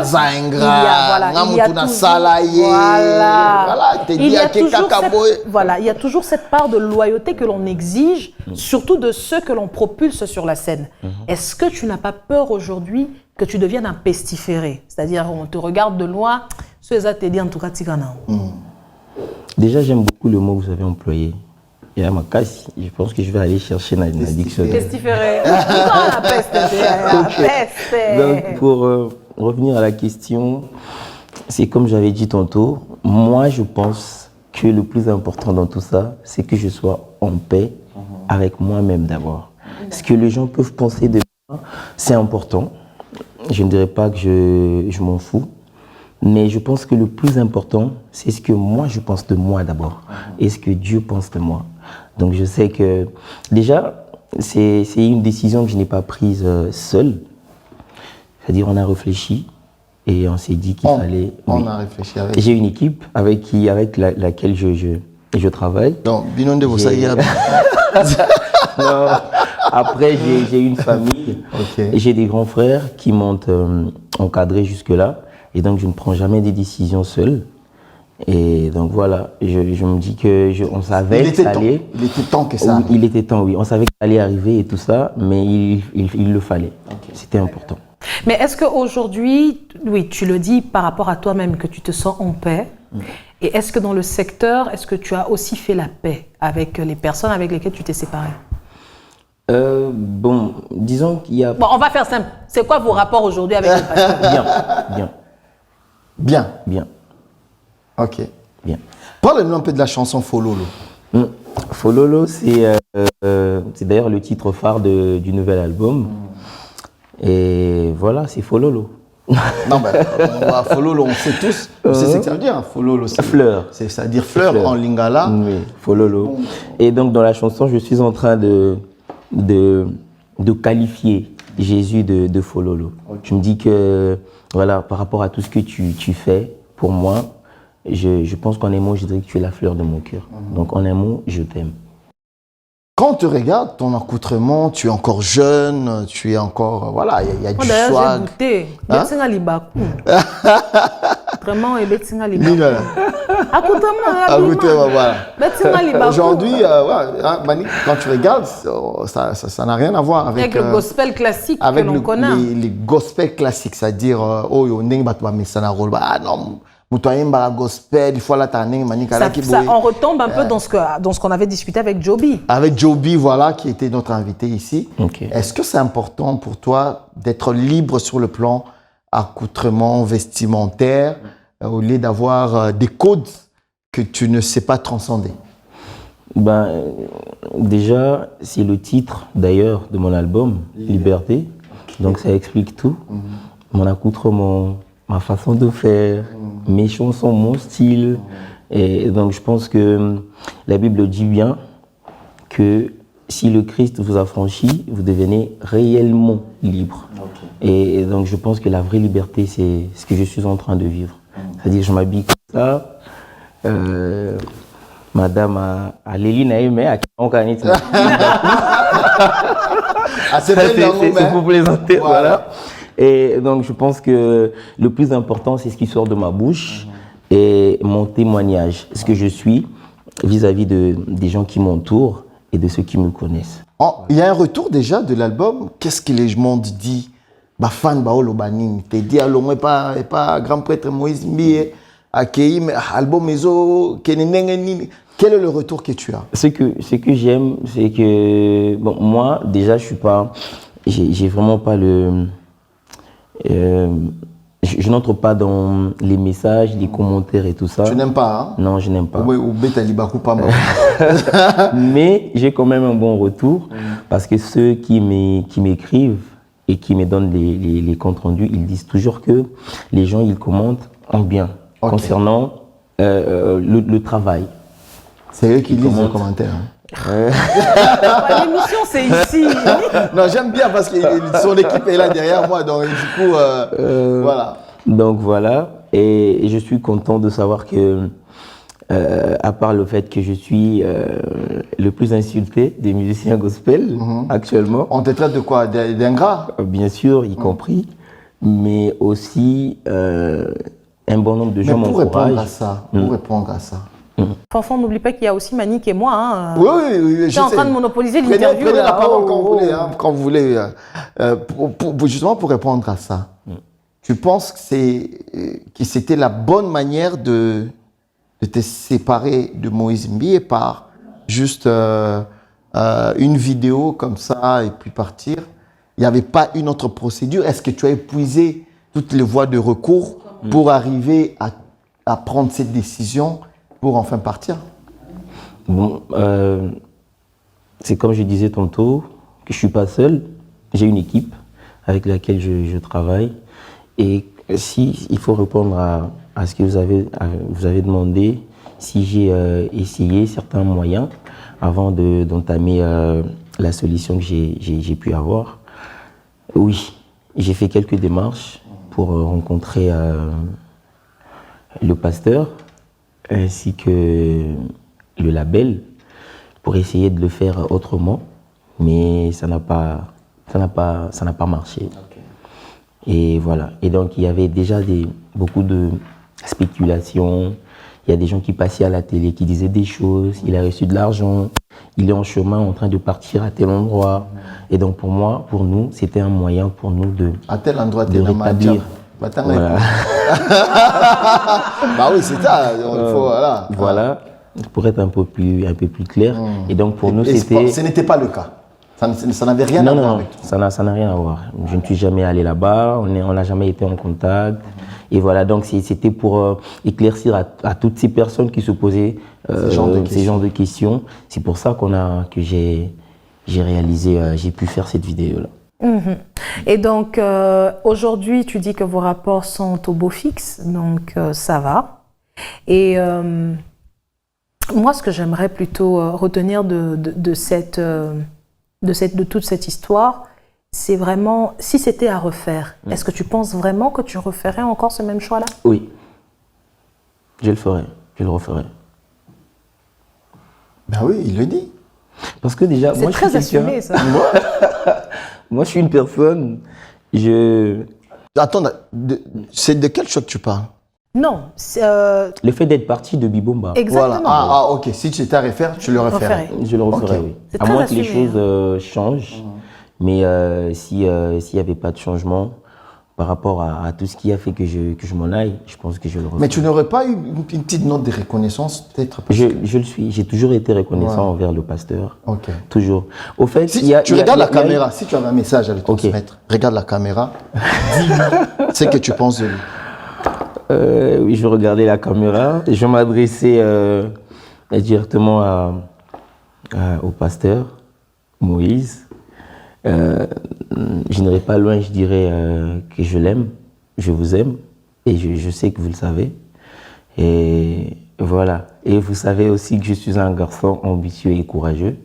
il y a toujours cette part de loyauté que l'on exige, surtout de ceux que l'on propulse sur la scène. Est-ce que tu n'as pas peur aujourd'hui que tu deviennes un pestiféré? C'est-à-dire, on te regarde de loin, en tout cas, déjà, j'aime beaucoup le mot que vous avez employé. Il y a ma casse. Je pense que je vais aller chercher dans la dictionnaire. Pestiféré. La peste. Donc, pour revenir à la question, c'est comme j'avais dit tantôt, moi, je pense que le plus important dans tout ça, c'est que je sois en paix avec moi-même d'abord. Ce que les gens peuvent penser de moi, c'est important. Je ne dirais pas que je m'en fous. Mais je pense que le plus important, c'est ce que moi je pense de moi d'abord et ce que Dieu pense de moi. Donc je sais que déjà, c'est une décision que je n'ai pas prise seule. C'est-à-dire on a réfléchi et on s'est dit qu'il fallait... On a réfléchi avec... J'ai une équipe avec laquelle je travaille. Donc, Binonde, vous savez... Non. Après, j'ai une famille et j'ai des grands frères qui m'ont encadré jusque-là. Et donc, je ne prends jamais des décisions seul. Et donc, voilà, je me dis qu'on savait que ça allait. Il était temps que ça arrive. Il était temps, oui. On savait que ça allait arriver et tout ça, mais il le fallait. C'était important. Mais est-ce qu'aujourd'hui, oui, tu le dis par rapport à toi-même, que tu te sens en paix. Et est-ce que dans le secteur, est-ce que tu as aussi fait la paix avec les personnes avec lesquelles tu t'es séparé? Bon, disons qu'il y a... Bon, on va faire simple. C'est quoi vos rapports aujourd'hui avec les pasteurs? Bien. Ok. Bien. Parle-nous un peu de la chanson Fololo. Fololo, c'est d'ailleurs le titre phare du nouvel album. Et voilà, c'est Fololo. Non, ben, Fololo, on sait tous. On sait ce que ça veut dire. Fololo, c'est fleur. C'est-à-dire fleur en lingala. Oui, Fololo. Et donc, dans la chanson, je suis en train de qualifier Jésus de Fololo. Je me dis que, voilà, par rapport à tout ce que tu fais, pour moi, je pense qu'en un mot, je dirais que tu es la fleur de mon cœur. Donc, en un mot, je t'aime. Quand on te regarde, ton accoutrement, tu es encore jeune, tu es encore... Voilà, il y a du D'ailleurs, swag. j'ai goûté. Hein? Betsinga Libaku. Vraiment, et Betsinga Libaku. Voilà. Accoutrement, Voilà. Betsinga Libaku. Aujourd'hui, Mani, quand tu regardes, ça n'a rien à voir avec le gospel classique avec que l'on connaît. les gospels classiques, c'est-à-dire, oh, yo, neng batwa mesana rôle, ah non, moutoyen ba gospel, il faut la taneng, Mani, On retombe un peu dans ce qu'on avait discuté avec Joby. Avec Joby, voilà, qui était notre invité ici. Ok. Est-ce que c'est important pour toi d'être libre sur le plan accoutrement, vestimentaire, au lieu d'avoir des codes que tu ne sais pas transcender? Ben, déjà, c'est le titre d'ailleurs de mon album, Liberté. Donc ça explique tout. Mon accoutrement, ma façon de faire, mes chansons, mon style. Et donc je pense que la Bible dit bien que si le Christ vous a franchi, vous devenez réellement libre. Et donc je pense que la vraie liberté, c'est ce que je suis en train de vivre. C'est-à-dire que je m'habille comme ça. Madame a Lélie Naïmé à Kankanit. C'est pour plaisanter, voilà. Et donc je pense que le plus important, c'est ce qui sort de ma bouche et mon témoignage, ce que je suis vis-à-vis des gens qui m'entourent et de ceux qui me connaissent. Il y a un retour déjà de l'album. Qu'est-ce que les gens disent? Bah fan bah olobaning, te dit alors pas grand prêtre Moïse Mbie accueilli mais album meso kenenengeni. Quel est le retour que tu as? Ce que j'aime, c'est que bon, moi déjà je suis pas, j'ai vraiment pas le, je n'entre pas dans les messages, les commentaires et tout ça. Tu n'aimes pas, hein? Non, je n'aime pas. Oui, ou bêta libaku pas mal. Mais j'ai quand même un bon retour parce que ceux qui m'écrivent et qui me donnent les comptes rendus, ils disent toujours que les gens ils commentent en bien concernant le travail. C'est eux qui lisent les commentaires. Hein. L'émission, c'est ici. Non, j'aime bien parce que son équipe est là derrière moi, donc du coup, voilà. Donc voilà, et je suis content de savoir que, à part le fait que je suis le plus insulté des musiciens gospel actuellement. On te traite de quoi? D'ingrat? Bien sûr, y compris, mais aussi un bon nombre de gens m'encouragent. Pour répondre à ça, Fanfan, n'oublie pas qu'il y a aussi Manik et moi. Hein. Oui, je suis en train de monopoliser l'interview. Prenez la parole quand vous voulez. Justement, pour répondre à ça, tu penses que c'était la bonne manière de te séparer de Moïse Mbie par juste une vidéo comme ça et puis partir? Il n'y avait pas une autre procédure? Est-ce que tu as épuisé toutes les voies de recours pour arriver à prendre cette décision pour enfin partir? Bon, c'est comme je disais tantôt, que je ne suis pas seul. J'ai une équipe avec laquelle je travaille. Et si il faut répondre à ce que vous avez demandé, si j'ai essayé certains moyens avant d'entamer la solution que j'ai pu avoir, oui, j'ai fait quelques démarches pour rencontrer le pasteur ainsi que le label pour essayer de le faire autrement, mais ça n'a pas marché. Et voilà. Et donc il y avait déjà beaucoup de spéculations. Il y a des gens qui passaient à la télé qui disaient des choses. Il a reçu de l'argent. Il est en chemin en train de partir à tel endroit. Et donc pour nous, c'était un moyen pour nous de à tel endroit de rétablir. Voilà. Bah oui, c'est ça. Il faut, voilà, pour être un peu plus clair. Et donc pour nous, c'était... Ce n'était pas le cas. Ça n'avait rien à voir avec tout. Ça n'a rien à voir. Je ne suis jamais allé là-bas, on n'a jamais été en contact. Et voilà, donc c'était pour éclaircir à toutes ces personnes qui se posaient ces genres de questions. C'est pour ça que j'ai réalisé, j'ai pu faire cette vidéo-là. Et donc, aujourd'hui, tu dis que vos rapports sont au beau fixe, donc ça va. Et moi, ce que j'aimerais plutôt retenir de toute cette histoire, c'est vraiment, si c'était à refaire, est-ce que tu penses vraiment que tu referais encore ce même choix-là? Oui, je le ferai, je le referai. Ben oui, il le dit. Parce que déjà, C'est moi, très je suis quelqu'un- assumé, ça. Moi, je suis une personne, Attends, c'est de quel choc tu parles? Non, c'est le fait d'être parti de Bibomba, exactement. Voilà. Ok. Si tu étais à refaire, tu le referais. Referrer. je le referais, Ok. oui. C'est À très moins que les assumé, choses changent. Mais s'il n'y avait pas de changement par rapport à tout ce qui a fait que je m'en aille, je pense que je le referais. Mais tu n'aurais pas eu une petite note de reconnaissance, peut-être? Je le suis. J'ai toujours été reconnaissant envers le pasteur. Ok. Toujours. Au fait, Si il y a- tu il y a- regardes il y la a- il y a- caméra, si tu avais un message à lui transmettre, regarde la caméra, dis-lui ce que tu penses de lui. Oui, je vais regarder la caméra. Je vais m'adresser directement au pasteur Moïse. Je n'irai pas loin, je dirais que je l'aime, je vous aime, et je sais que vous le savez. Et voilà. Et vous savez aussi que je suis un garçon ambitieux et courageux,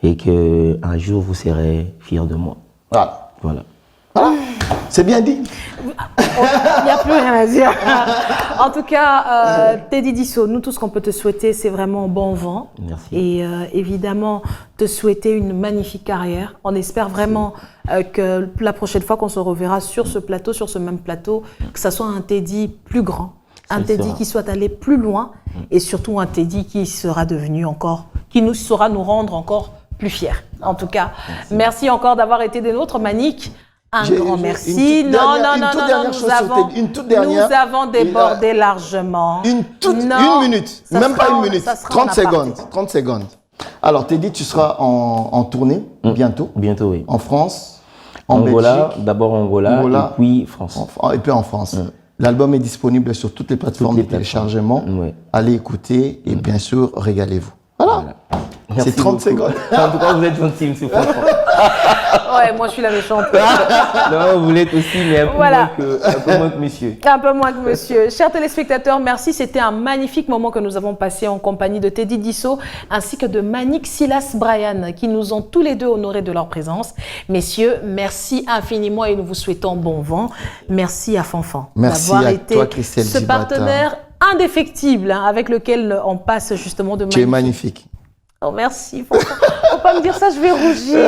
et qu'un jour vous serez fiers de moi. Voilà. Voilà. C'est bien dit. Il n'y a plus rien à dire. En tout cas, Teddy Disso, nous, tout ce qu'on peut te souhaiter, c'est vraiment bon vent. Merci. Et évidemment, te souhaiter une magnifique carrière. On espère vraiment que la prochaine fois qu'on se reverra sur ce plateau, sur ce même plateau, que ça soit un Teddy plus grand, un le Teddy sera. qui soit allé plus loin, et surtout un Teddy qui sera devenu encore, qui nous saura nous rendre encore plus fiers. En tout cas, merci encore d'avoir été des nôtres, Manick. Un grand merci. une toute Non, dernière- non, une non, toute non, dernière non, chose nous sur avons, Teddy, une toute dernière. nous avons débordé largement. Une Non, minute, ça même sera pas en- une minute, ça sera en 30 aparté. secondes. 30 secondes. Alors, Teddy, tu seras en tournée bientôt, Bientôt, oui. en France, en Angola, Belgique, d'abord Angola, Angola. et puis France. et puis en France. L'album est disponible sur toutes les plateformes Toutes les de téléchargement. plateformes, ouais. Allez écouter et bien sûr, régalez-vous. Voilà. Merci C'est 30 beaucoup. secondes. En tout cas, vous êtes gentil, monsieur François. Ouais, moi je suis la méchante. Non, vous l'êtes aussi, mais un peu, Voilà. un peu moins que monsieur. Un peu moins que monsieur. Chers téléspectateurs, merci. C'était un magnifique moment que nous avons passé en compagnie de Teddy Disso ainsi que de Manick Silas Bryan qui nous ont tous les deux honorés de leur présence. Messieurs, merci infiniment et nous vous souhaitons bon vent. Merci à Fanfan Merci d'avoir à été toi, Christelle ce Djibata. partenaire indéfectible avec lequel on passe justement de Tu es magnifiques. magnifique. Oh, merci. Faut pas me dire ça, je vais rougir.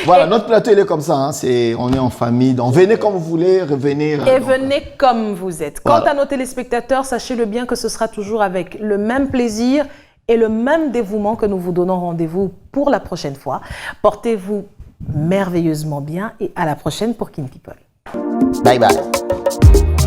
Voilà, notre plateau, il est comme ça. Hein. On est en famille. Donc, venez comme vous voulez, revenez. Et donc, venez comme vous êtes. Quant Voilà. à nos téléspectateurs, sachez-le bien que ce sera toujours avec le même plaisir et le même dévouement que nous vous donnons rendez-vous pour la prochaine fois. Portez-vous merveilleusement bien et à la prochaine pour Kin People. Bye bye.